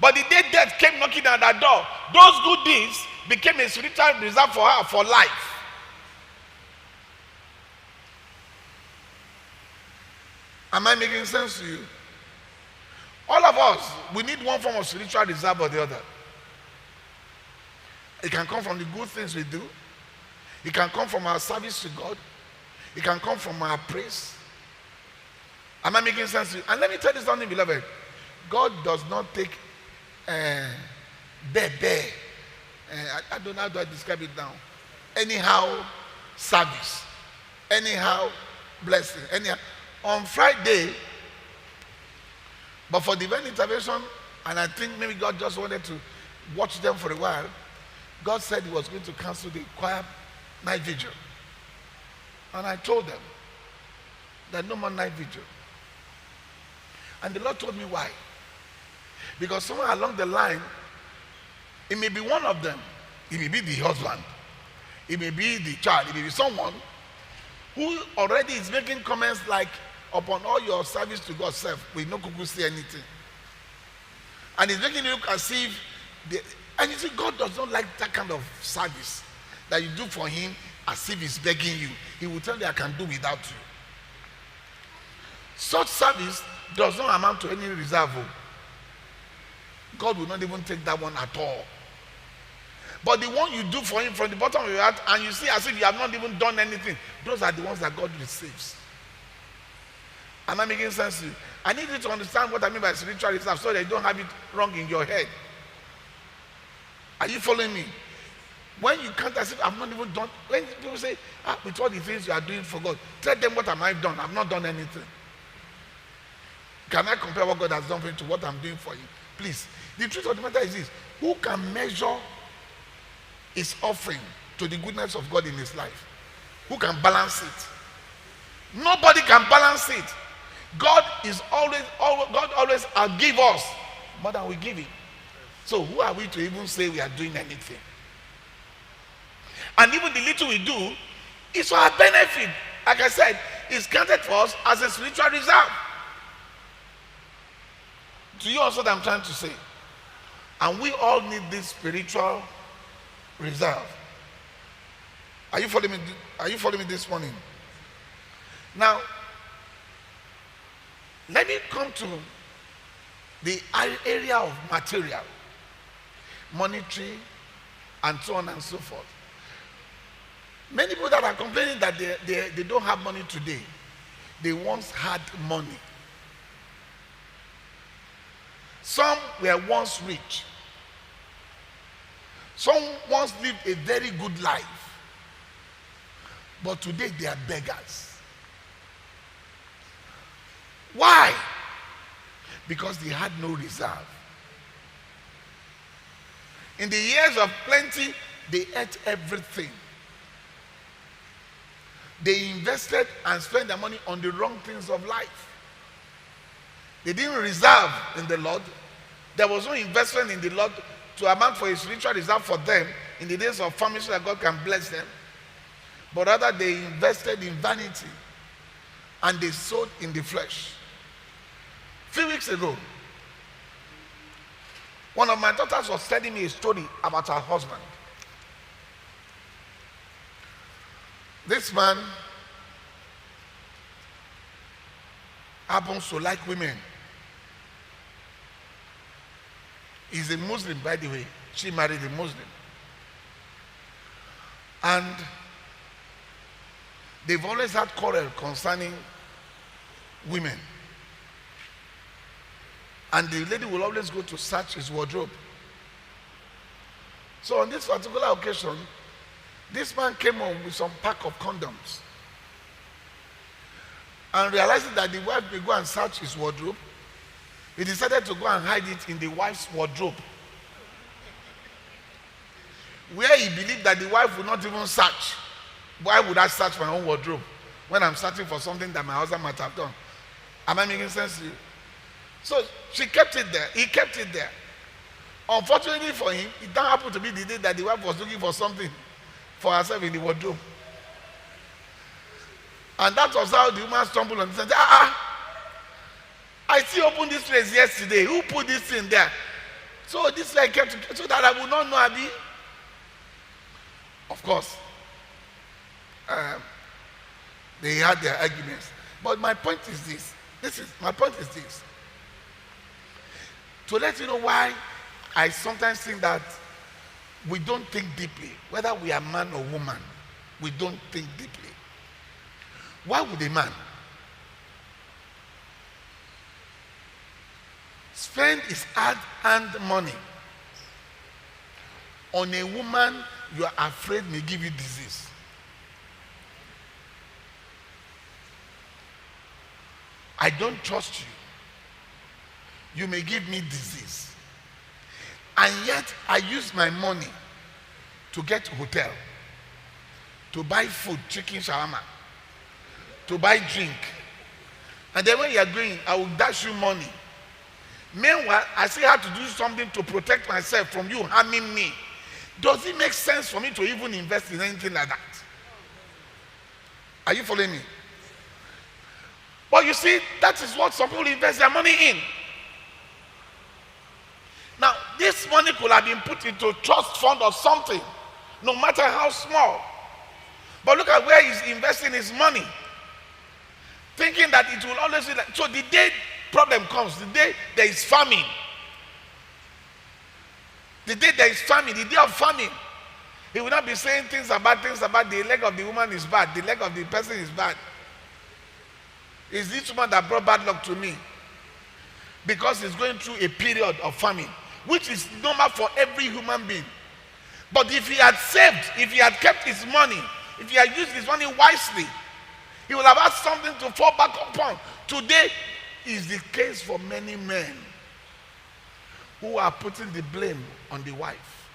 But the day death came knocking at her door, those good deeds became a spiritual reserve for her for life. Am I making sense to you? All of us, we need one form of spiritual reserve or the other. It can come from the good things we do. It can come from our service to God. It can come from our praise. Am I making sense to you? And let me tell you something, beloved. God does not take I don't know how to describe it now. Anyhow service. Anyhow blessing. Anyhow. On Friday, but for divine intervention, and I think maybe God just wanted to watch them for a while, God said he was going to cancel the choir night vigil. And I told them that no more night vigil. And the Lord told me why. Because somewhere along the line, it may be one of them. It may be the husband. It may be the child. It may be someone who already is making comments like, upon all your service to God self, we no kuku say anything. And he's making you look as if, and you see, God does not like that kind of service that you do for him as if he's begging you. He will tell you, I can do without you. Such service does not amount to any reserve. God will not even take that one at all. But the one you do for him from the bottom of your heart, and you see as if you have not even done anything, those are the ones that God receives. Am I making sense to you? I need you to understand what I mean by spiritual reserve so that you don't have it wrong in your head. Are you following me? When you can't as if I've not even done, when people say, with all the things you are doing for God, tell them what am I done? I've not done anything. Can I compare what God has done for you to what I'm doing for you? Please. The truth of the matter is this: who can measure his offering to the goodness of God in his life? Who can balance it? Nobody can balance it. God always give us more than we give him. So who are we to even say we are doing anything? And even the little we do is for our benefit. Like I said, it's counted for us as a spiritual reserve. Do you also what I'm trying to say? And we all need this spiritual reserve. Are you following me? Are you following me this morning? Now, let me come to the area of material, monetary, and so on and so forth. Many people that are complaining that they don't have money today, they once had money. Some were once rich. Some once lived a very good life. But today they are beggars. Why? Because they had no reserve. In the years of plenty, they ate everything. They invested and spent their money on the wrong things of life. They didn't reserve in the Lord. There was no investment in the Lord to amount for a spiritual reserve for them in the days of famine so that God can bless them. But rather they invested in vanity and they sowed in the flesh. A few weeks ago, one of my daughters was telling me a story about her husband. This man happens to like women. He's a Muslim, by the way. She married a Muslim. And they've always had quarrel concerning women. And the lady will always go to search his wardrobe. So on this particular occasion, this man came home with some pack of condoms. And realizing that the wife may go and search his wardrobe, he decided to go and hide it in the wife's wardrobe, where he believed that the wife would not even search. Why would I search my own wardrobe when I'm searching for something that my husband might have done? Am I making sense to you? So she kept it there. He kept it there. Unfortunately for him, it don't happen to be the day that the wife was looking for something for herself in the wardrobe. And that was how the woman stumbled on it and said, I still opened this place yesterday. Who put this thing there? So this I kept it so that I would not know, Abi. Of course, they had their arguments. But my point is this. My point is this. To let you know why I sometimes think that we don't think deeply, whether we are man or woman, we don't think deeply. Why would a man spend his hard-earned money on a woman you are afraid may give you disease? I don't trust you. You may give me disease. And yet I use my money to get hotel, to buy food, chicken shawarma, to buy drink. And then when you are going, I will dash you money. Meanwhile, I still have to do something to protect myself from you harming me. Does it make sense for me to even invest in anything like that? Are you following me? But you see, that is what some people invest their money in. Now, this money could have been put into trust fund or something, no matter how small. But look at where he's investing his money, thinking that it will always be like. So the day problem comes, the day there is famine, the day there is famine, the day of famine, he will not be saying things about the leg of the woman is bad, the leg of the person is bad. It's this woman that brought bad luck to me, because he's going through a period of famine, which is normal for every human being. But if he had saved, if he had kept his money, if he had used his money wisely, he would have had something to fall back upon. Today is the case for many men who are putting the blame on the wife.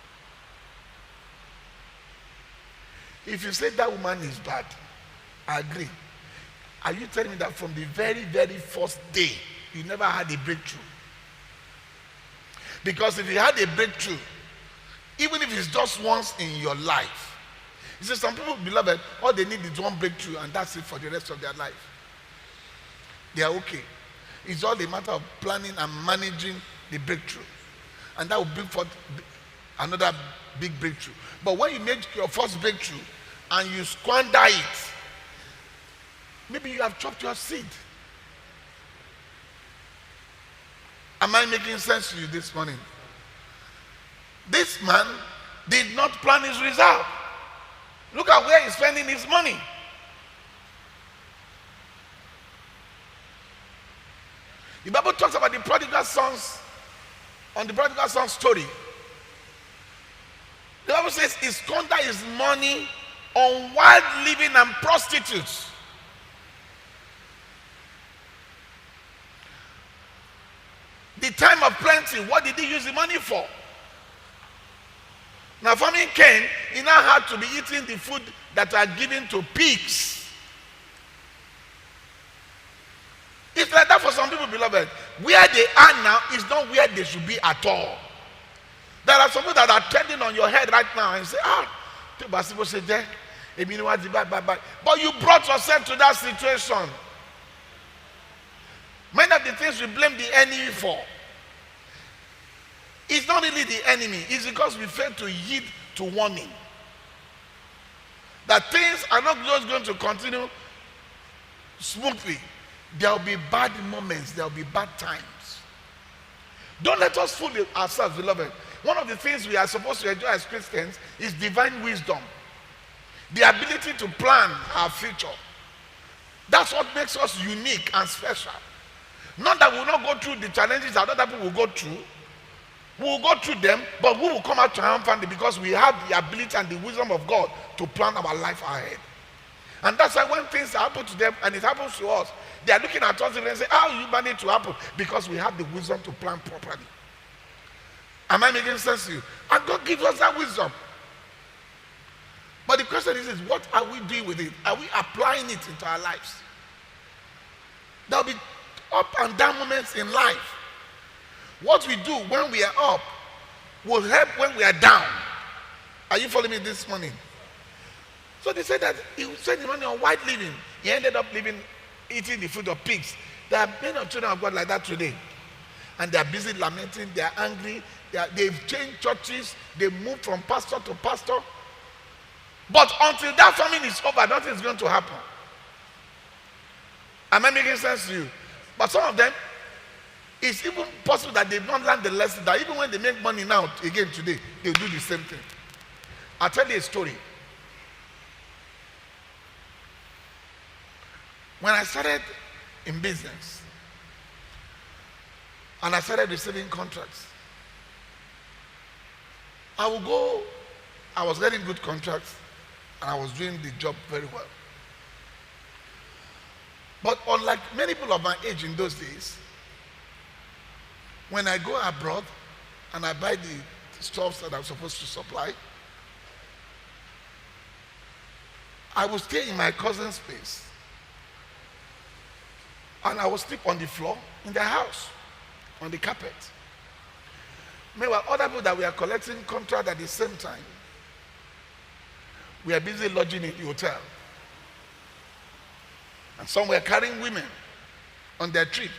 If you say that woman is bad, I agree. Are you telling me that from the very, very first day, you never had a breakthrough? Because if you had a breakthrough, even if it's just once in your life, you see, some people, beloved, all they need is one breakthrough and that's it for the rest of their life. They are okay. It's all a matter of planning and managing the breakthrough. And that will bring forth another big breakthrough. But when you make your first breakthrough and you squander it, maybe you have chopped your seed. Am I making sense to you this morning? This man did not plan his reserve. Look at where he's spending his money. The Bible talks about the prodigal sons, on the prodigal son story. The Bible says he squandered his money on wild living and prostitutes. The time of plenty, what did he use the money for? Now famine came, he now had to be eating the food that are given to pigs. It's like that for some people, beloved. Where they are now is not where they should be at all. There are some people that are treading on your head right now and say, but you brought yourself to that situation. Many of the things we blame the enemy for, it's not really the enemy. It's because we fail to heed to warning. That things are not just going to continue smoothly. There will be bad moments. There will be bad times. Don't let us fool ourselves, beloved. One of the things we are supposed to enjoy as Christians is divine wisdom. The ability to plan our future. That's what makes us unique and special. Not that we will not go through the challenges that other people will go through. We will go through them, but we will come out triumphantly because we have the ability and the wisdom of God to plan our life ahead. And that's why when things happen to them and it happens to us, they are looking at us and say, how you manage to happen? Because we have the wisdom to plan properly. Am I making sense to you? And God gives us that wisdom. But the question is, what are we doing with it? Are we applying it into our lives? There will be up and down moments in life. What we do when we are up will help when we are down. Are you following me this morning? So they said that he spent the money on white living. He ended up eating the food of pigs. There are many of children of God like that today. And they are busy lamenting, they are angry, they've changed churches, they moved from pastor to pastor. But until that famine is over, nothing is going to happen. Am I making sense to you? But some of them, it's even possible that they've not learned the lesson that even when they make money now, again today, they'll do the same thing. I'll tell you a story. When I started in business, and I started receiving contracts, I was getting good contracts, and I was doing the job very well. But unlike many people of my age in those days, when I go abroad and I buy the stuff that I'm supposed to supply, I will stay in my cousin's place and I will sleep on the floor in their house, on the carpet. Meanwhile, other people that we are collecting contract at the same time, we are busy lodging in the hotel. And some were carrying women on their trip.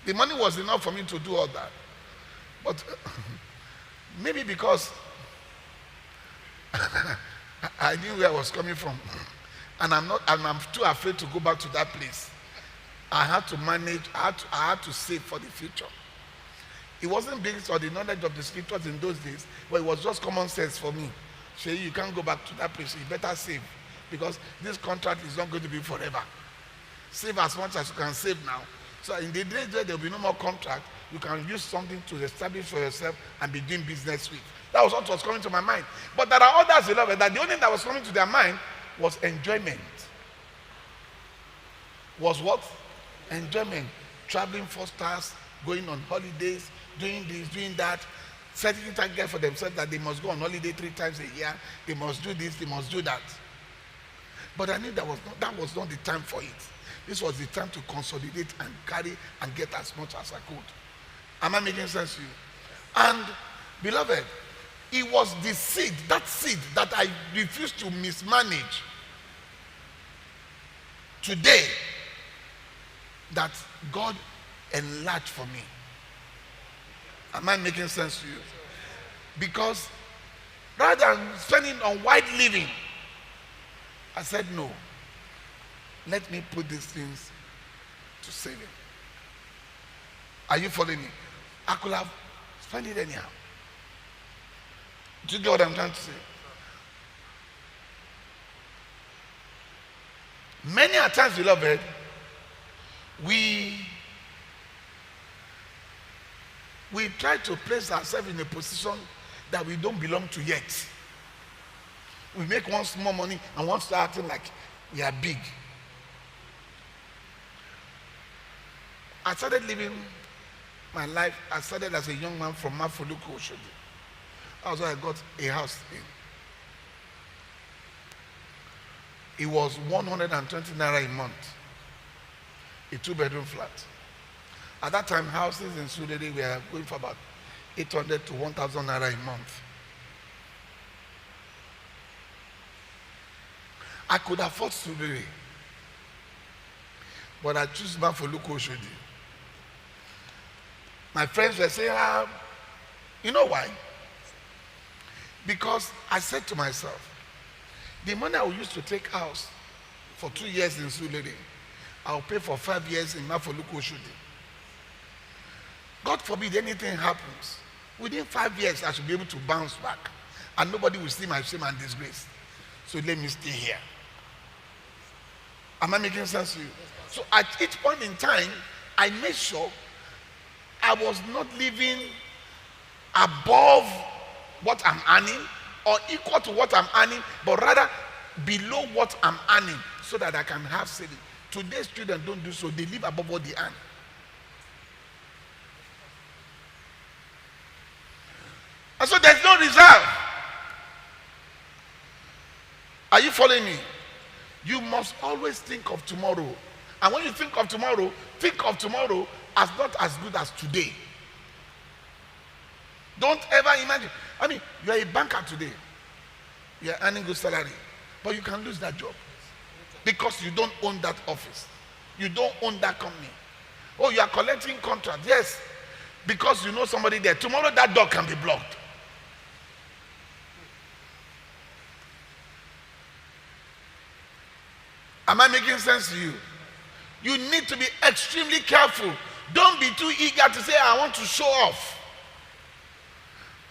The money was enough for me to do all that. But maybe because I knew where I was coming from, and I'm too afraid to go back to that place. I had to manage, I had to save for the future. It wasn't based on the knowledge of the scriptures in those days, but it was just common sense for me. Seyi, you can't go back to that place, you better save, because this contract is not going to be forever. Save as much as you can save now. So in the days where there will be no more contract, you can use something to establish for yourself and be doing business with. That was what was coming to my mind. But there are others, beloved, that the only thing that was coming to their mind was enjoyment. Was what? Enjoyment. Traveling for stars, going on holidays, doing this, doing that, setting target for themselves that they must go on holiday 3 times a year, they must do this, they must do that. But I knew that was not the time for it. This was the time to consolidate and carry and get as much as I could. Am I making sense to you? And beloved, it was the seed that I refused to mismanage today that God enlarged for me. Am I making sense to you? Because rather than spending on white living, I said no. Let me put these things to saving. Are you following me? I could have spent it anyhow. Do you get what I'm trying to say? Many a times, beloved, we try to place ourselves in a position that we don't belong to yet. We make one small money and want to start acting like we are big. I started living my life. I started as a young man from Mafoluku, Oshodi. That's why I got a house in. It was 120 naira a month, a 2-bedroom flat. At that time, houses in Surulere were going for about 800 to 1,000 naira a month. I could afford Surulere, but I choose Mafoluku, Oshodi. My friends were saying, you know why? Because I said to myself, the money I will use to take house for 2 years in Surulere, I'll pay for 5 years in Mafoluku, Oshodi. God forbid anything happens. Within 5 years, I should be able to bounce back. And nobody will see my shame and disgrace. So let me stay here. Am I making sense to you? So at each point in time, I made sure I was not living above what I'm earning or equal to what I'm earning, but rather below what I'm earning so that I can have saving. Today's students don't do so. They live above what they earn. And so there's no reserve. Are you following me? You must always think of tomorrow. And when you think of tomorrow as not as good as today. Don't ever imagine. I mean, you are a banker today. You are earning good salary. But you can lose that job. Because you don't own that office. You don't own that company. Oh, you are collecting contract. Yes. Because you know somebody there. Tomorrow that door can be blocked. Am I making sense to you? You need to be extremely careful. Don't be too eager to say, I want to show off.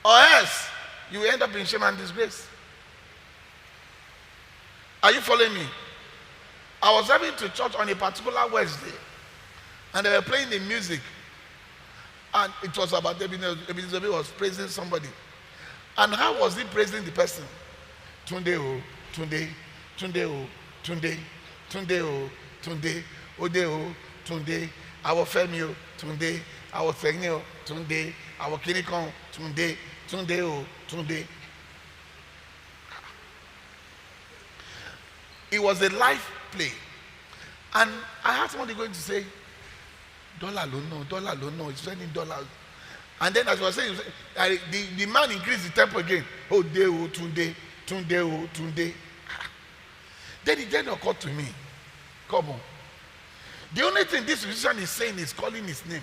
Or else, you will end up in shame and disgrace. Are you following me? I was driving to church on a particular Wednesday, and they were playing the music. And it was about Ebenezer was praising somebody. And how was he praising the person? Tunde o, Tunde, Tunde o, Tunde, Tunde o, Tunde, Ode o, Tunde, our Femi o, Tunde, our Femi o, Tunde, our Kinikon, Tunde, Tunde o, Tunde. It was a live play. And I had somebody going to say, dollar loan, no, it's spending dollars. And then as I was saying, the man increased the tempo again. Oh, Tunde, Tunde, oh, Tunde. Then it then occurred to me, come on. The only thing this musician is saying is calling his name.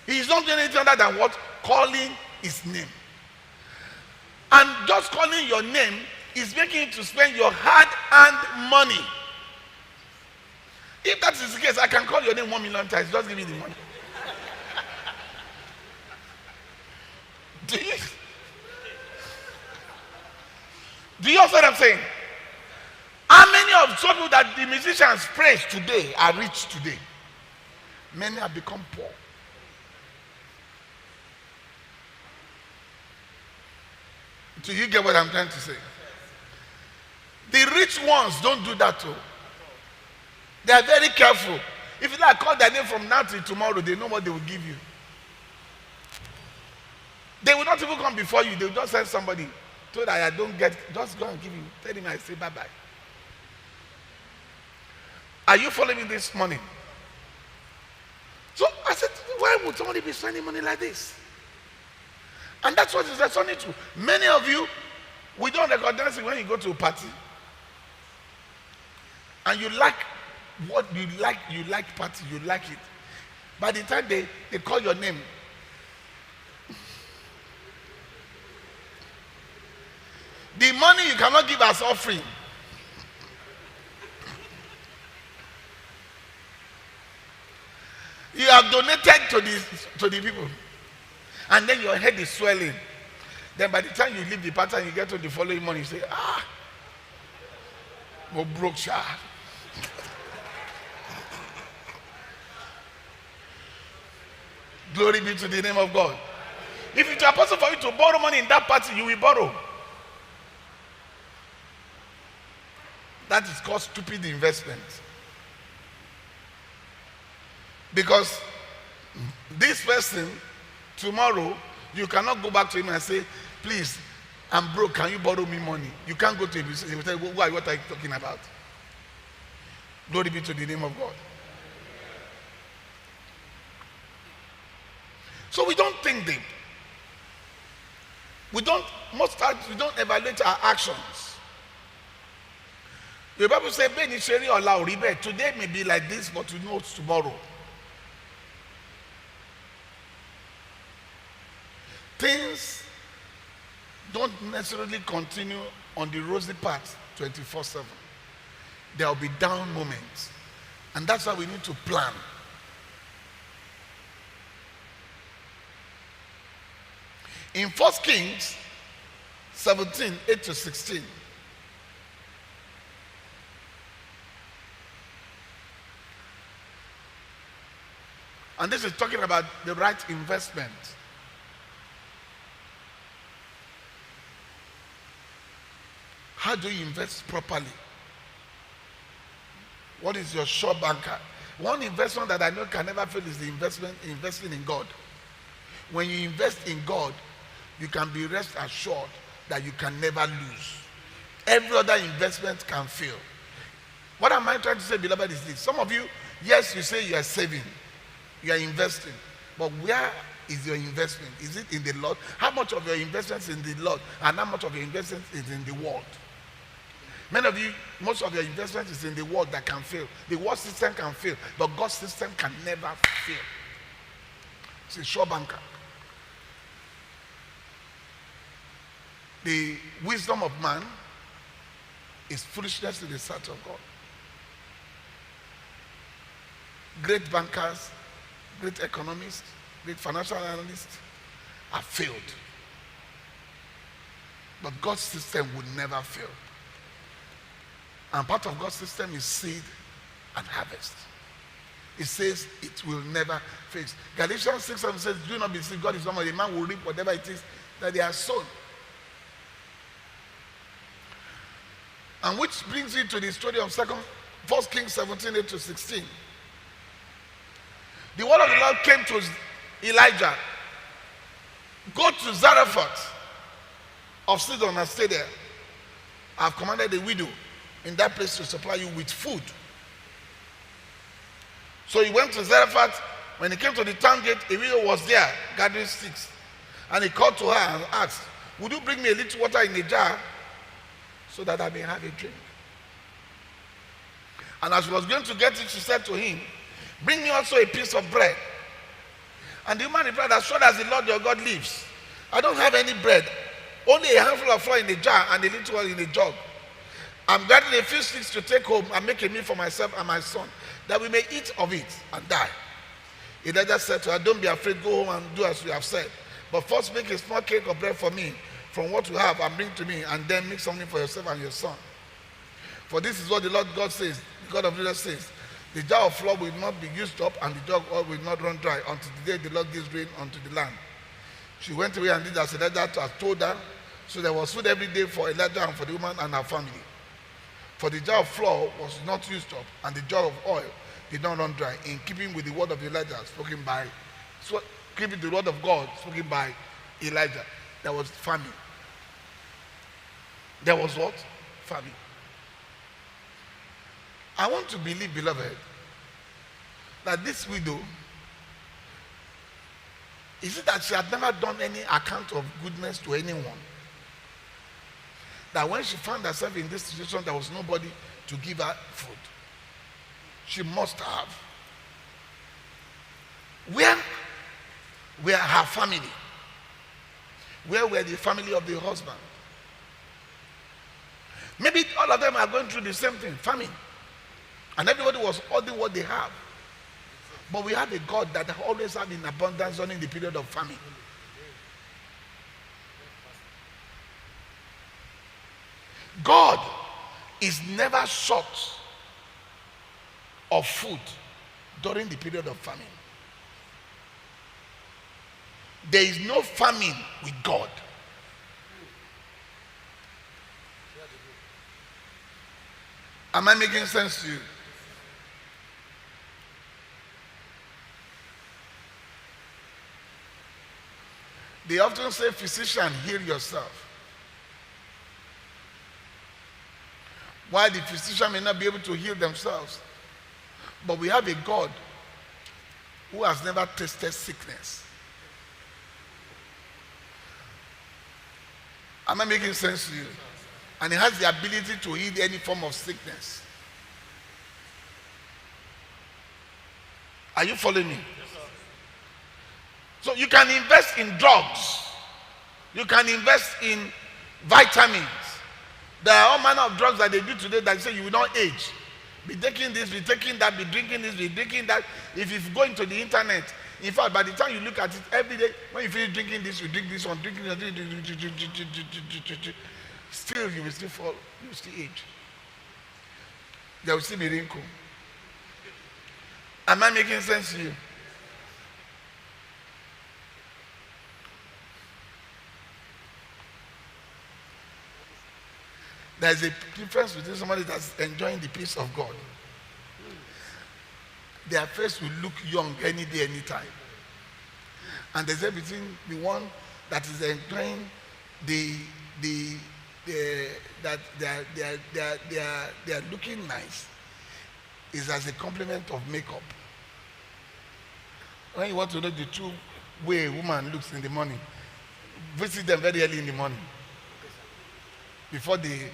He is not doing anything other than what? Calling his name. And just calling your name is making you to spend your hard-earned money. If that is the case, I can call your name 1 million times. Just give me the money. Do you know what I'm saying? How many of you that the musicians praise today are rich today? Many have become poor. Do you get what I'm trying to say? The rich ones don't do that too. They are very careful. If you like call their name from now till tomorrow, they know what they will give you. They will not even come before you. They will just send somebody so that I don't get, just go and give you. Tell him I say bye-bye. Are you following me this morning? So I said, why would somebody be spending money like this? And that's what it's responding to. Many of you, we don't recognize it when you go to a party. And you like what you like party, you like it. By the time they call your name, the money you cannot give as offering. You have donated to the people. And then your head is swelling. Then by the time you leave the party and you get to the following morning, you say, more broke child. Glory be to the name of God. If it is possible for you to borrow money in that party, you will borrow. That is called stupid investment. Because this person, tomorrow, you cannot go back to him and say, please, I'm broke, can you borrow me money? You can't go to him. He will tell you, what are you talking about? Glory be to the name of God. So we don't think deep. Most times we don't evaluate our actions. The Bible says, today may be like this, but we know it's tomorrow. Things don't necessarily continue on the rosy path 24/7. There will be down moments. And that's why we need to plan. In 1 Kings 17, 8-16. And this is talking about the right investment. How do you invest properly? What is your sure banker? One investment that I know can never fail is the investing in God. When you invest in God, you can be rest assured that you can never lose. Every other investment can fail. What am I trying to say, beloved, is this. Some of you, yes, you say you are saving, you are investing, but where is your investment? Is it in the Lord? How much of your investment is in the Lord, and how much of your investment is in the world? Many of you, most of your investment is in the world that can fail. The world system can fail, but God's system can never fail. It's a sure banker. The wisdom of man is foolishness to the sight of God. Great bankers, great economists, great financial analysts have failed. But God's system would never fail. And part of God's system is seed and harvest. It says it will never fail. Galatians 6:7 says, do not be deceived. God is not a man will reap whatever it is that they have sown. And which brings you to the story of 1 Kings 17:8-16. The word of the Lord came to Elijah. Go to Zarephath of Sidon and stay there. I have commanded the widow in that place to supply you with food. So he went to Zarephath. When he came to the town gate, a widow was there gathering sticks. And he called to her and asked, would you bring me a little water in a jar so that I may have a drink? And as she was going to get it, she said to him, bring me also a piece of bread. And the woman replied, as sure as the Lord your God lives, I don't have any bread, only a handful of flour in a jar and a little oil in a jug. I'm gathering a few sticks to take home and make a meal for myself and my son, that we may eat of it and die. Elijah said to her, don't be afraid, go home and do as you have said. But first make a small cake of bread for me from what you have and bring to me, and then make something for yourself and your son. For this is what the Lord God says, the God of Israel says, the jar of flour will not be used up and the jug of oil will not run dry until the day the Lord gives rain unto the land. She went away and did as Elijah had told her. So there was food every day for Elijah and for the woman and her family. For the jar of flour was not used up and the jar of oil did not run dry, in keeping with the word of Elijah spoken by, keeping the word of God spoken by Elijah. There was famine. There was what? Famine. I want to believe, beloved, that this widow, is it that she had never done any account of goodness to anyone? That when she found herself in this situation, there was nobody to give her food. She must have. Where were her family? Where were the family of the husband? Maybe all of them are going through the same thing, famine. And everybody was holding what they have. But we have a God that always has in abundance during the period of famine. God is never short of food during the period of famine. There is no famine with God. Am I making sense to you? They often say, physician, heal yourself. Why the physician may not be able to heal themselves. But we have a God who has never tasted sickness. Am I making sense to you? And he has the ability to heal any form of sickness. Are you following me? So you can invest in drugs. You can invest in vitamins. There are all manner of drugs that they do today that say you will not age. Be taking this, be taking that, be drinking this, be drinking that. If you go into the internet, in fact, by the time you look at it every day, when you finish drinking this, you drink this one, drinking this, still you will still fall, you will still age. There will still be wrinkle. Am I making sense to you? There's a difference between somebody that's enjoying the peace of God. Their face will look young any day, anytime. And there's a between the one that is enjoying that they are looking nice is as a compliment of makeup. When you want to know the true way a woman looks in the morning. Visit them very early in the morning. Before they...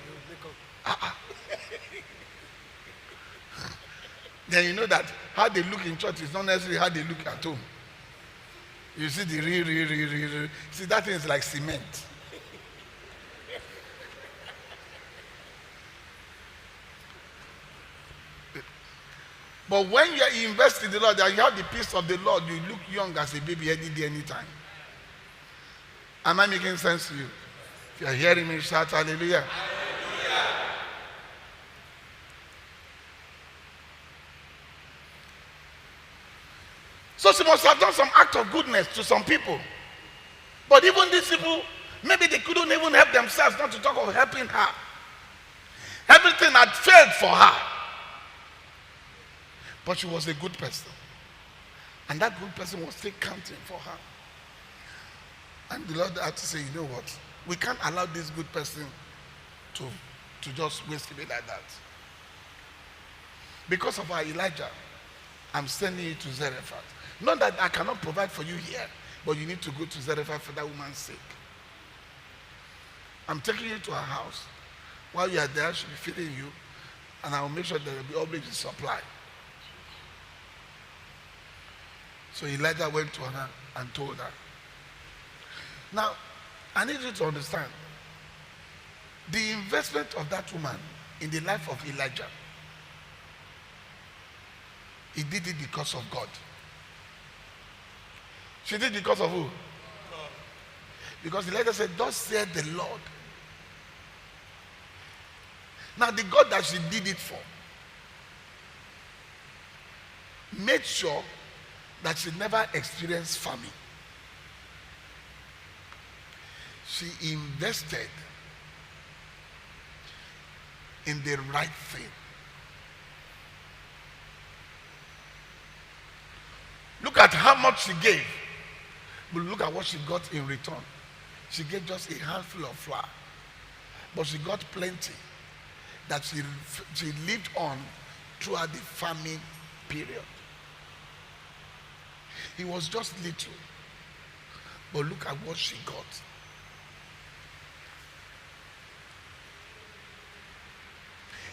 Then you know that how they look in church is not necessarily how they look at home. You see the real. See, that thing is like cement. But when you invest in the Lord and you have the peace of the Lord, you look young as a baby any day, anytime. Am I making sense to you? If you are hearing me, shout hallelujah. Hallelujah. So she must have done some act of goodness to some people. But even these people, maybe they couldn't even help themselves, not to talk of helping her. Everything had failed for her. But she was a good person. And that good person was still counting for her. And the Lord had to say, you know what? We can't allow this good person to just waste away like that. Because of our Elijah, I'm sending you to Zarephath. Not that I cannot provide for you here, but you need to go to Zarephath for that woman's sake. I'm taking you to her house. While you are there, she'll be feeding you, and I will make sure there will be always a supply. So Elijah went to her and told her. Now, I need you to understand, the investment of that woman in the life of Elijah, he did it because of God. She did it because of who? God. Because Elijah said, thus said the Lord. Now the God that she did it for made sure that she never experienced famine. She invested in the right thing. Look at how much she gave. But look at what she got in return. She gave just a handful of flour. But she got plenty that she lived on throughout the famine period. It was just little. But look at what she got.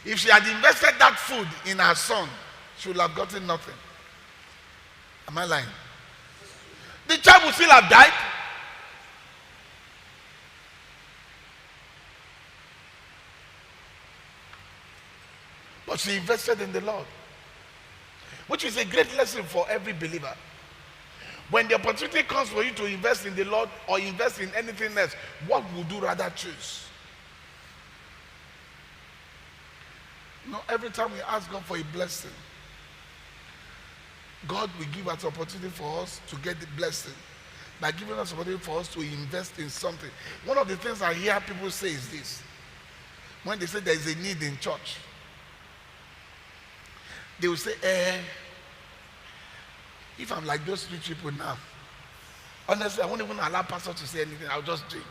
If she had invested that food in her son, she would have gotten nothing. Am I lying? The child would still have died. But she invested in the Lord, which is a great lesson for every believer. When the opportunity comes for you to invest in the Lord or invest in anything else, what would you rather choose? Every time we ask God for a blessing, God will give us opportunity for us to get the blessing by giving us opportunity for us to invest in something. One of the things I hear people say is this. When they say there is a need in church, they will say, if I'm like those rich people now, honestly, I won't even allow pastor to say anything. I'll just do it.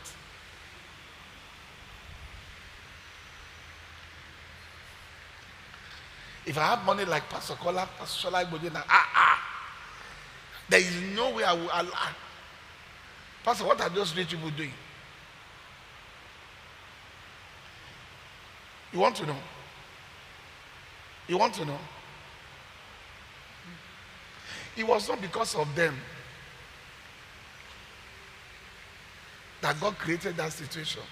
If I have money like Pastor Kola, Pastor Shola, there is no way I will allow. Pastor, what are those rich people doing? You want to know? You want to know? It was not because of them that God created that situation.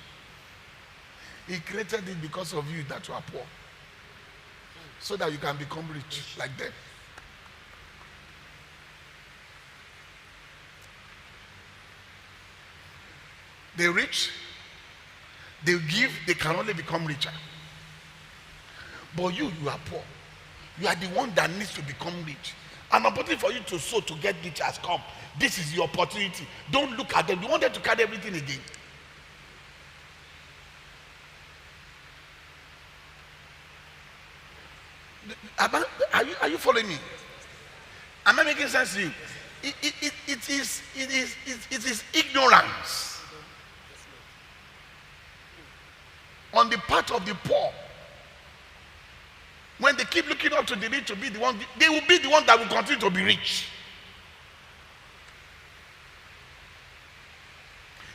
He created it because of you that you are poor, so that you can become rich like them. They rich, they give, they can only become richer. But you are poor. You are the one that needs to become rich. An opportunity for you to sow to get rich has come. This is your opportunity. Don't look at them. You want them to carry everything again. Are you following me? Am I making sense to you? It is ignorance on the part of the poor. When they keep looking up to the rich to be the one, they will be the one that will continue to be rich.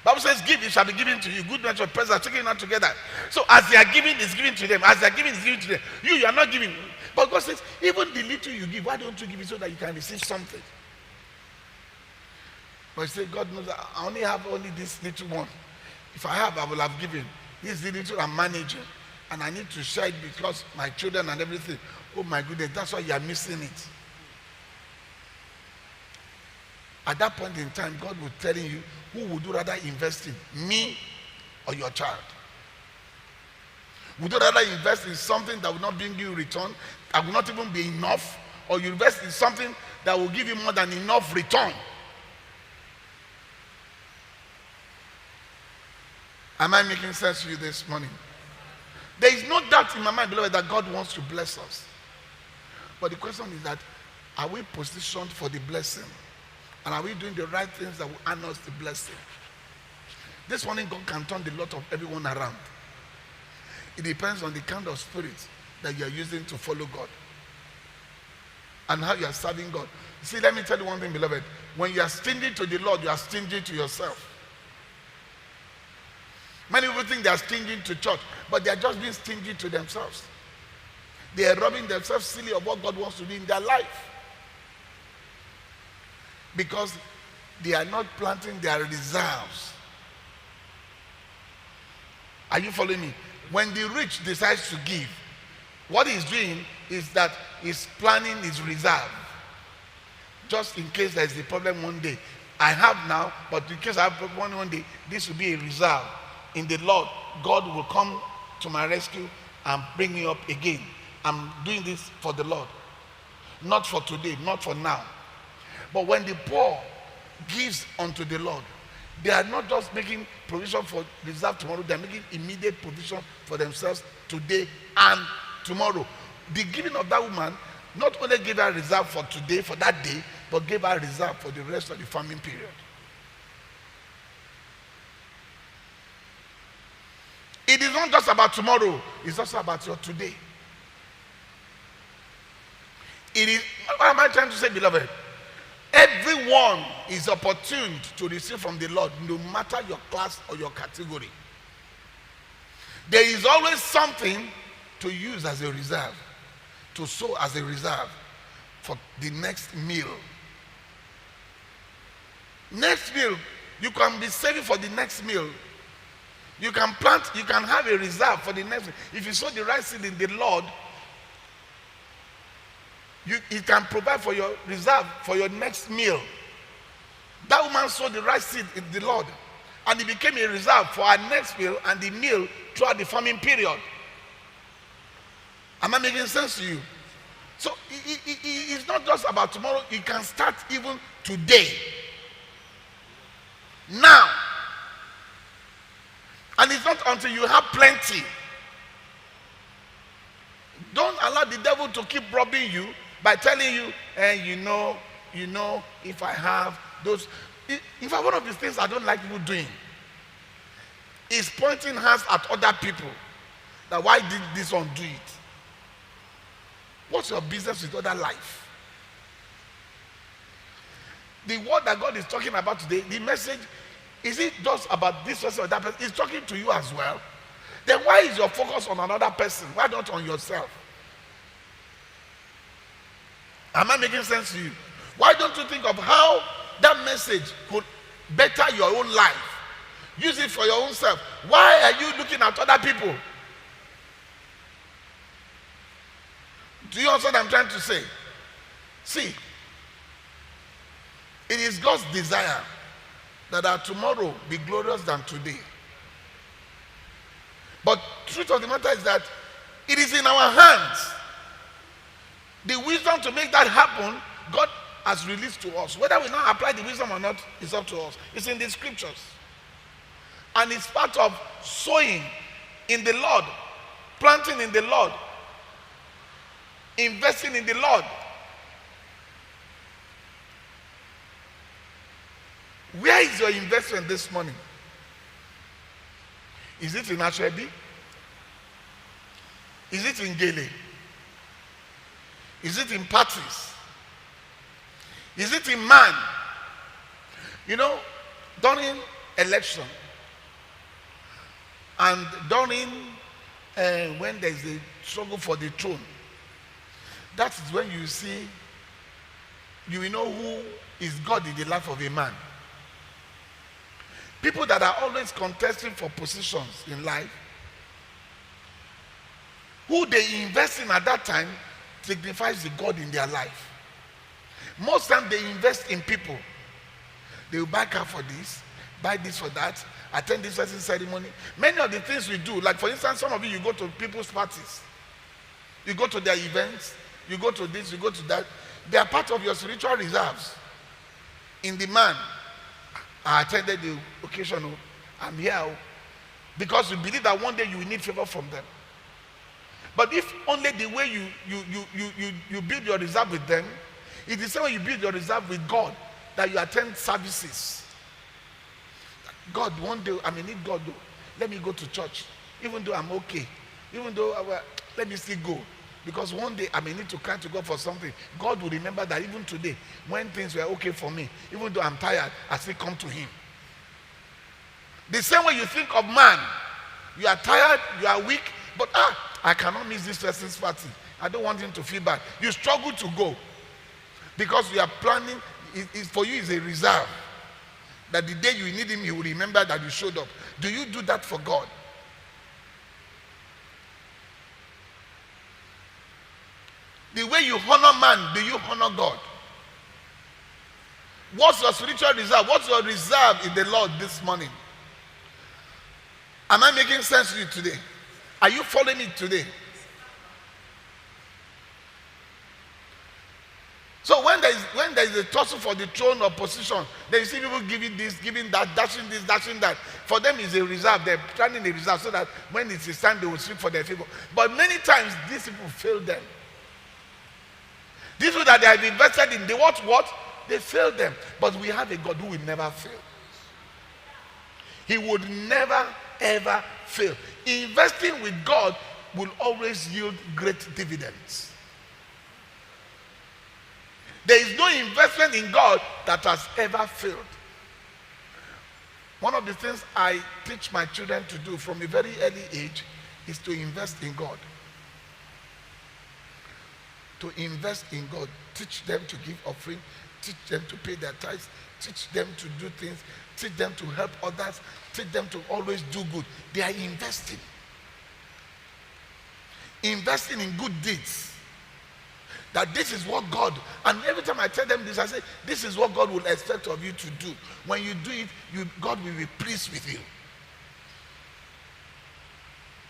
Bible says, give, it shall be given to you. Good measure, pressure, taking it not together. So as they are giving, it's given to them. As they are giving, it's given to them. You are not giving. But God says, even the little you give, why don't you give it so that you can receive something? But you say, God knows that I only have only this little one. If I have, I will have given. This little I'm managing. And I need to share it because my children and everything. Oh my goodness, that's why you are missing it. At that point in time, God will tell you, who would you rather invest in, me or your child? Would you rather invest in something that will not bring you return, that will not even be enough, or you invest in something that will give you more than enough return? Am I making sense to you this morning? There is no doubt in my mind, beloved, that God wants to bless us. But the question is that, are we positioned for the blessing? And are we doing the right things that will earn us the blessing? This morning, God can turn the lot of everyone around. It depends on the kind of spirit that you are using to follow God and how you are serving God. See, let me tell you one thing, beloved. When you are stingy to the Lord, you are stingy to yourself. Many people think they are stingy to church, but they are just being stingy to themselves. They are robbing themselves silly of what God wants to do in their life. Because they are not planting their reserves. Are you following me? When the rich decides to give, what he's doing is that he's planning his reserve. Just in case there is a problem one day. I have now, but in case I have a problem one day, this will be a reserve. In the Lord, God will come to my rescue and bring me up again. I'm doing this for the Lord. Not for today, not for now. But when the poor gives unto the Lord, they are not just making provision for reserve tomorrow, they are making immediate provision for themselves today and tomorrow. The giving of that woman not only gave her reserve for today, for that day, but gave her reserve for the rest of the farming period. It is not just about tomorrow, it's also about your today. It is, what am I trying to say, beloved? Everyone is opportune to receive from the Lord, no matter your class or your category. There is always something to use as a reserve, to sow as a reserve for the next meal. Next meal, you can be saving for the next meal. You can plant, you can have a reserve for the next meal. If you sow the right seed in the Lord, it can provide for your reserve for your next meal. That woman sowed the right seed in the Lord, and it became a reserve for her next meal and the meal throughout the farming period. Am I making sense to you? So it's not just about tomorrow. You can start even today. Now. And it's not until you have plenty. Don't allow the devil to keep robbing you by telling you, you know, if I have those. In fact, one of the things I don't like people doing is pointing hands at other people. That why did this one do it? What's your business with other life? The word that God is talking about today, the message, is it just about this person or that person? He's talking to you as well. Then why is your focus on another person? Why not on yourself? Am I making sense to you? Why don't you think of how that message could better your own life? Use it for your own self. Why are you looking at other people? Do you understand what I'm trying to say? See, it is God's desire that our tomorrow be glorious than today. But truth of the matter is that it is in our hands. The wisdom to make that happen, God has released to us. Whether we now apply the wisdom or not, is up to us. It's in the scriptures. And it's part of sowing in the Lord, planting in the Lord, investing in the Lord. Where is your investment this morning? Is it in Ashwebi? Is it in Gele? Is it in parties? Is it in man? You know, during election. And during when there is a struggle for the throne, that is when you see, you will know who is God in the life of a man. People that are always contesting for positions in life, who they invest in at that time signifies the God in their life. Most times they invest in people. They will buy car for this, buy this for that, attend this certain ceremony. Many of the things we do, like for instance, some of you go to people's parties, you go to their events, you go to this, you go to that. They are part of your spiritual reserves. In the man, I attended the occasion, I'm here, because we believe that one day you will need favor from them. But if only the way you build your reserve with them, it is the same way you build your reserve with God, that you attend services. God, one day I may need God, though. Let me go to church, even though I'm okay, even though let me still go, because one day I may need to cry to God for something. God will remember that even today, when things were okay for me, even though I'm tired, I still come to him. The same way you think of man, you are tired, you are weak, but I cannot miss this person's party. I don't want him to feel bad. You struggle to go because you are planning. For you is a reserve, that the day you need him, he will remember that you showed up. Do you do that for God? The way you honor man, do you honor God? What's your spiritual reserve? What's your reserve in the Lord this morning? Am I making sense to you today? Are you following me today? So when there is a tussle for the throne or position, then you see people giving this, giving that, dashing this, dashing that. For them is a reserve. They're planning a reserve so that when it is time, they will speak for their people. But many times these people fail them. These people that they have invested in, they what? They fail them. But we have a God who will never fail. He would never ever fail. Investing with God will always yield great dividends. There is no investment in God that has ever failed. One of the things I teach my children to do from a very early age is to invest in God. To invest in God. Teach them to give offering. Teach them to pay their tithes. Teach them to do things. Teach them to help others. Teach them to always do good. They are investing. Investing in good deeds. That this is what God, and every time I tell them this, I say, this is what God will expect of you to do. When you do it, God will be pleased with you.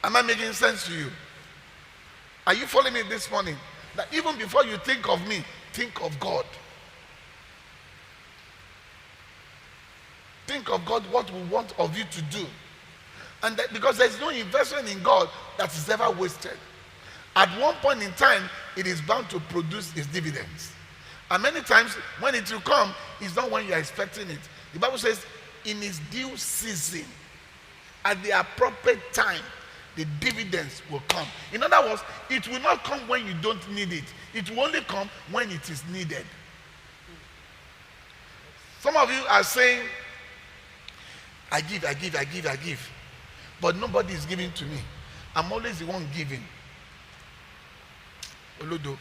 Am I making sense to you? Are you following me this morning? That even before you think of me, think of God. Think of God, what we want of you to do. And that, because there's no investment in God that is ever wasted. At one point in time, it is bound to produce its dividends. And many times, when it will come, it's not when you are expecting it. The Bible says, in its due season, at the appropriate time, the dividends will come. In other words, it will not come when you don't need it. It will only come when it is needed. Some of you are saying, I give. But nobody is giving to me. I'm always the one giving. Olodo.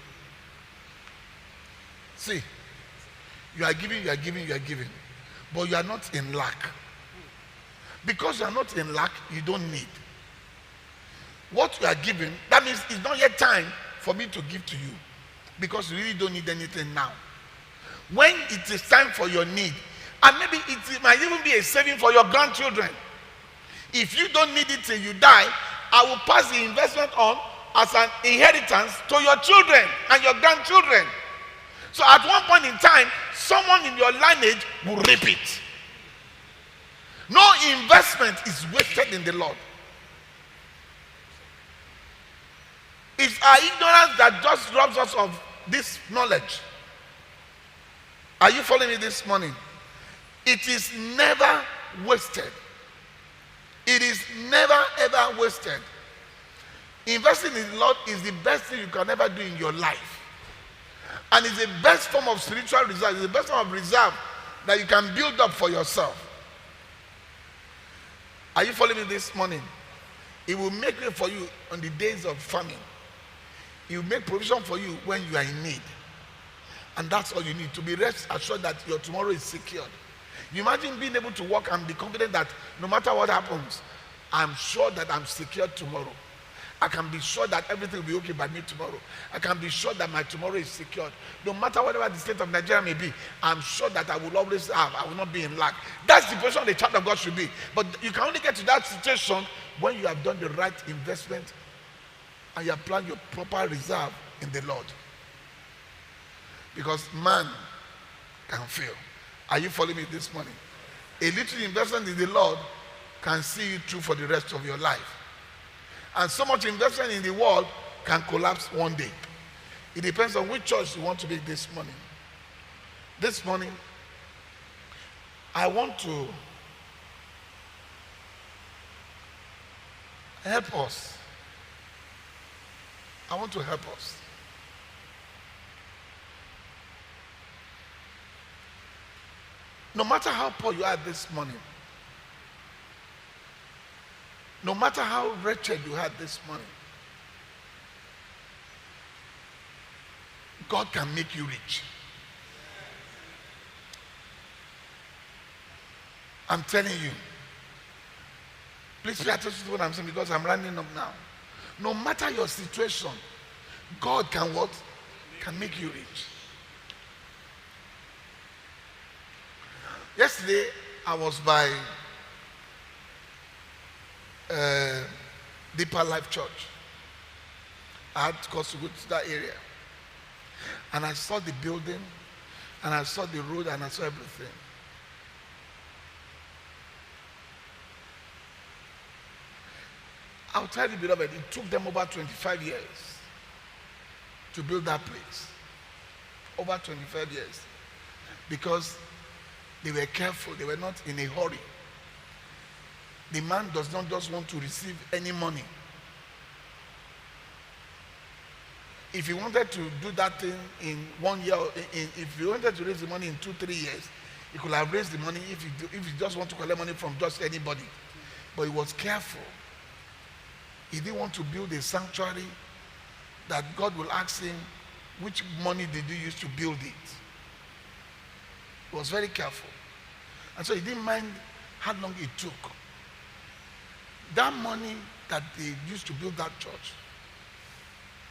See, you are giving. But you are not in lack. Because you are not in lack, you don't need. What you are giving, that means it's not yet time for me to give to you. Because you really don't need anything now. When it is time for your need, and maybe it might even be a saving for your grandchildren. If you don't need it till you die, I will pass the investment on as an inheritance to your children and your grandchildren. So at one point in time, someone in your lineage will reap it. No investment is wasted in the Lord. It's our ignorance that just robs us of this knowledge. Are you following me this morning? It is never wasted. It is never ever wasted. Investing in the Lord is the best thing you can ever do in your life. And it's the best form of spiritual reserve. It's the best form of reserve that you can build up for yourself. Are you following me this morning? It will make way for you on the days of famine. It will make provision for you when you are in need. And that's all you need, to be rest assured that your tomorrow is secured. You imagine being able to walk and be confident that no matter what happens, I'm sure that I'm secured tomorrow. I can be sure that everything will be okay by me tomorrow. I can be sure that my tomorrow is secured. No matter whatever the state of Nigeria may be, I'm sure that I will always have, I will not be in lack. That's the position the child of God should be. But you can only get to that situation when you have done the right investment and you have planned your proper reserve in the Lord. Because man can fail. Are you following me this morning? A little investment in the Lord can see you through for the rest of your life. And so much investment in the world can collapse one day. It depends on which choice you want to make this morning. This morning, I want to help us. I want to help us. No matter how poor you are this morning, no matter how wretched you are this morning, God can make you rich. I'm telling you. Please pay attention to what I'm saying because I'm running up now. No matter your situation, God can what? Can make you rich. Yesterday, I was by Deeper Life Church. I had to go to that area. And I saw the building, and I saw the road, and I saw everything. I'll tell you, beloved, it took them over 25 years to build that place. Over 25 years. Because they were careful, they were not in a hurry. The man does not just want to receive any money. If he wanted to do that thing in 1 year, if he wanted to raise the money in 2-3 years, he could have raised the money if he just want to collect money from just anybody. But he was careful. He didn't want to build a sanctuary that God will ask him, which money did you use to build it? He was very careful. And so he didn't mind how long it took. That money that they used to build that church,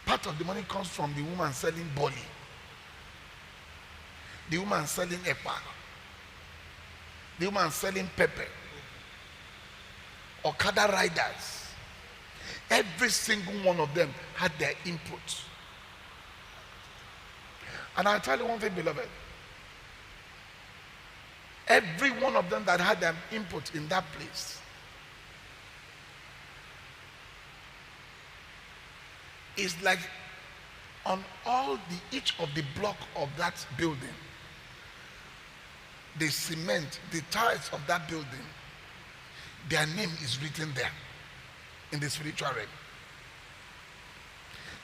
part of the money comes from the woman selling boli, the woman selling epa, the woman selling pepper, Okada riders. Every single one of them had their input. And I'll tell you one thing, beloved. Every one of them that had their input in that place is like on each of the block of that building, the cement, the tiles of that building, their name is written there in the spiritual realm.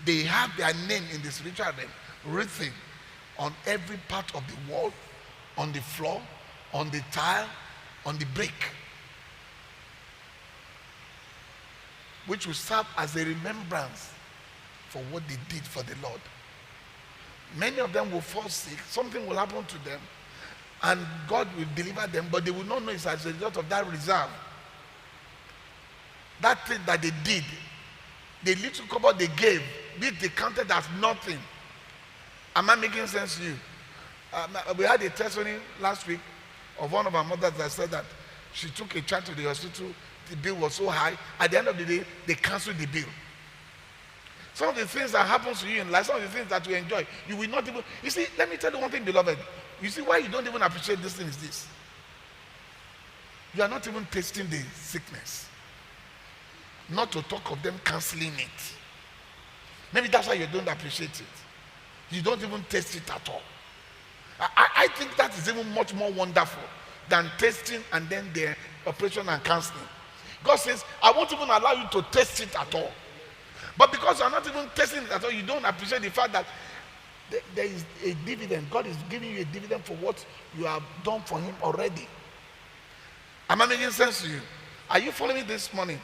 They have their name in the spiritual realm written on every part of the wall, on the floor, on the tile, on the brick, which will serve as a remembrance for what they did for the Lord. Many of them will fall sick, something will happen to them, and God will deliver them, but they will not know it's as a result of that reserve. That thing that they did, the little cover they gave, they counted as nothing. Am I making sense to you? We had a testimony last week of one of our mothers that said that she took a child to the hospital, the bill was so high, at the end of the day, they canceled the bill. Some of the things that happen to you in life, some of the things that you enjoy, you will not even, you see, let me tell you one thing, beloved. You see why you don't even appreciate this thing is this. You are not even tasting the sickness. Not to talk of them canceling it. Maybe that's why you don't appreciate it. You don't even taste it at all. I think that is even much more wonderful than tasting and then the operation and canceling. God says, I won't even allow you to taste it at all. But because you are not even tasting it at all, you don't appreciate the fact that there is a dividend. God is giving you a dividend for what you have done for him already. Am I making sense to you? Are you following me this morning?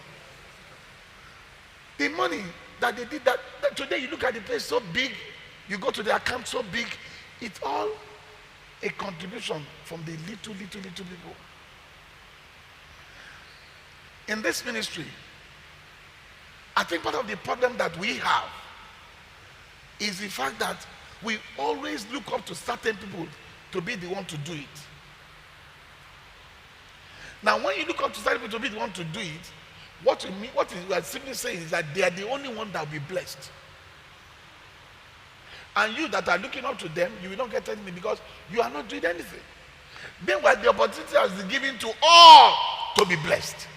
The money that they did that today, you look at the place so big, you go to the account so big, it's all a contribution from the little people. In this ministry, I think part of the problem that we have is the fact that we always look up to certain people to be the one to do it. Now, when you look up to certain people to be the one to do it, what you are simply saying is that they are the only one that will be blessed. And you that are looking up to them, you will not get anything because you are not doing anything. Meanwhile, the opportunity has been given to all to be blessed.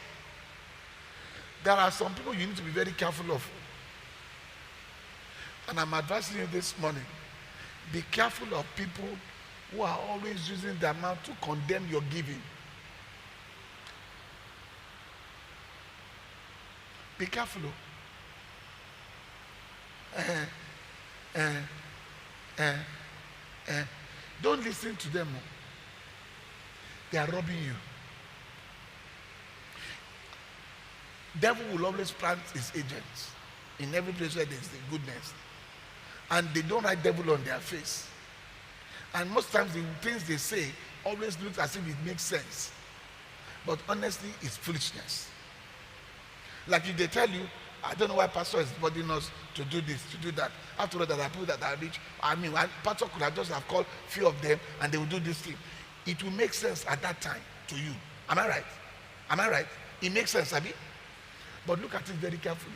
There are some people you need to be very careful of. And I'm advising you this morning, be careful of people who are always using their mouth to condemn your giving. Be careful. Don't listen to them. They are robbing you. Devil will always plant his agents in every place where there is the goodness. And they don't write devil on their face. And most times the things they say always look as if it makes sense. But honestly, it's foolishness. Like if they tell you, I don't know why pastor is bothering us to do this, to do that. After all, there are people that are rich. I mean, pastor could have just have called few of them and they will do this thing. It will make sense at that time to you. Am I right? Am I right? It makes sense, Abi. But look at it very carefully.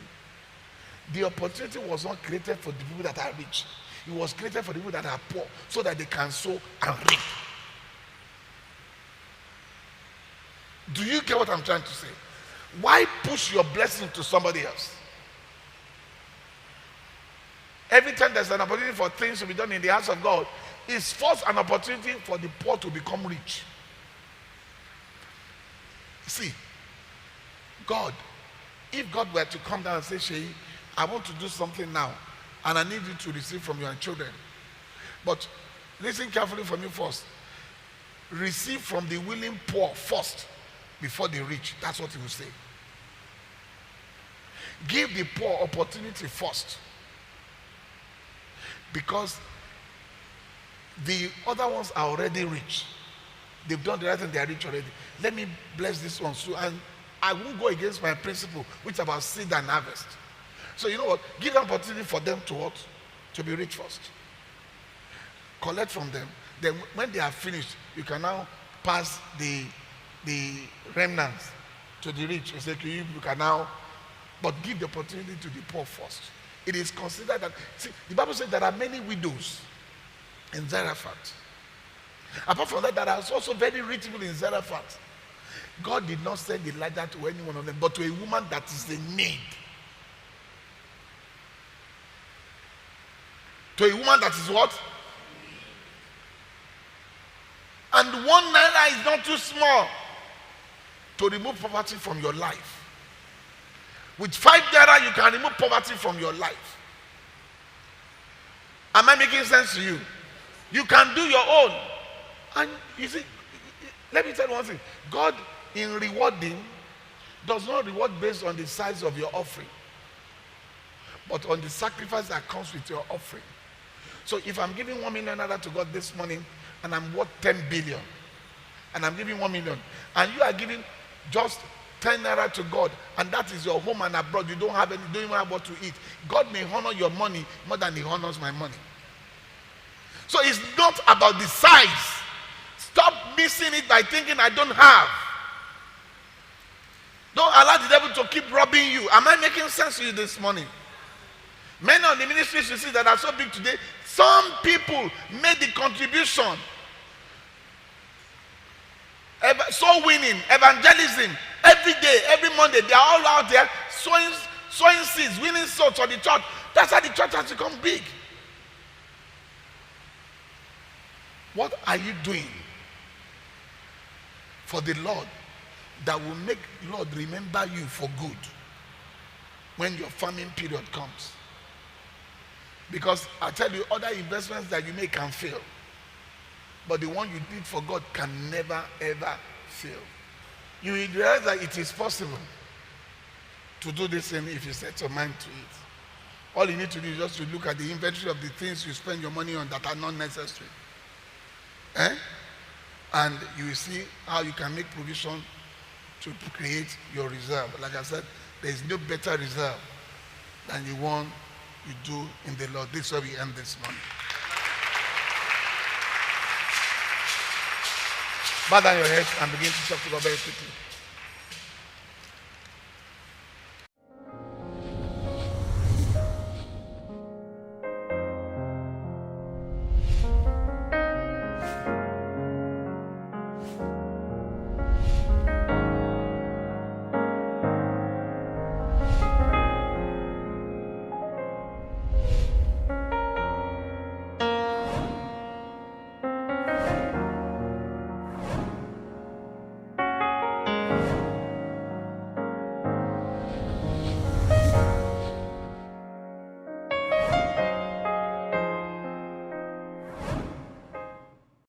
The opportunity was not created for the people that are rich. It was created for the people that are poor so that they can sow and reap. Do you get what I'm trying to say? Why push your blessing to somebody else? Every time there's an opportunity for things to be done in the house of God, it's first an opportunity for the poor to become rich. See, God, if God were to come down and say, Seyi, I want to do something now, and I need you to receive from your children. But listen carefully for me first. Receive from the willing poor first, before the rich. That's what he will say. Give the poor opportunity first. Because the other ones are already rich. They've done the right thing, they are rich already. Let me bless this one too. And I won't go against my principle, which is about seed and harvest. So you know what? Give an opportunity for them to what? To be rich first. Collect from them. Then when they are finished, you can now pass the remnants to the rich. You say, you can now, but give the opportunity to the poor first. It is considered that, see, the Bible says there are many widows in Zarephath. Apart from that, there are also very rich people in Zarephath. God did not send Elijah to any one of them, but to a woman that is in need. To a woman that is what? And 1 naira is not too small to remove poverty from your life. With 5 naira, you can remove poverty from your life. Am I making sense to you? You can do your own. And you see, let me tell you one thing. God, in rewarding, does not reward based on the size of your offering, but on the sacrifice that comes with your offering. So if I'm giving 1 million naira to God this morning, and I'm worth 10 billion, and I'm giving 1 million, and you are giving just 10 naira to God, and that is your home and abroad, you don't even have what to eat, God may honor your money more than he honors my money. So it's not about the size. Stop missing it by thinking I don't have. Don't allow the devil to keep robbing you. Am I making sense to you this morning? Many of the ministries you see that are so big today, some people made the contribution. Soul winning, evangelism, every day, every Monday, they are all out there sowing seeds, winning souls for the church. That's how the church has become big. What are you doing for the Lord that will make Lord remember you for good when your famine period comes? Because I tell you, other investments that you make can fail, but the one you did for God can never ever fail. You will realize that it is possible to do this thing if you set your mind to it. All you need to do is just to look at the inventory of the things you spend your money on that are not necessary. And you will see how you can make provision to create your reserve. Like I said, there is no better reserve than the one you do in the Lord. This is where we end this morning. Bow down your head and begin to talk to God very quickly.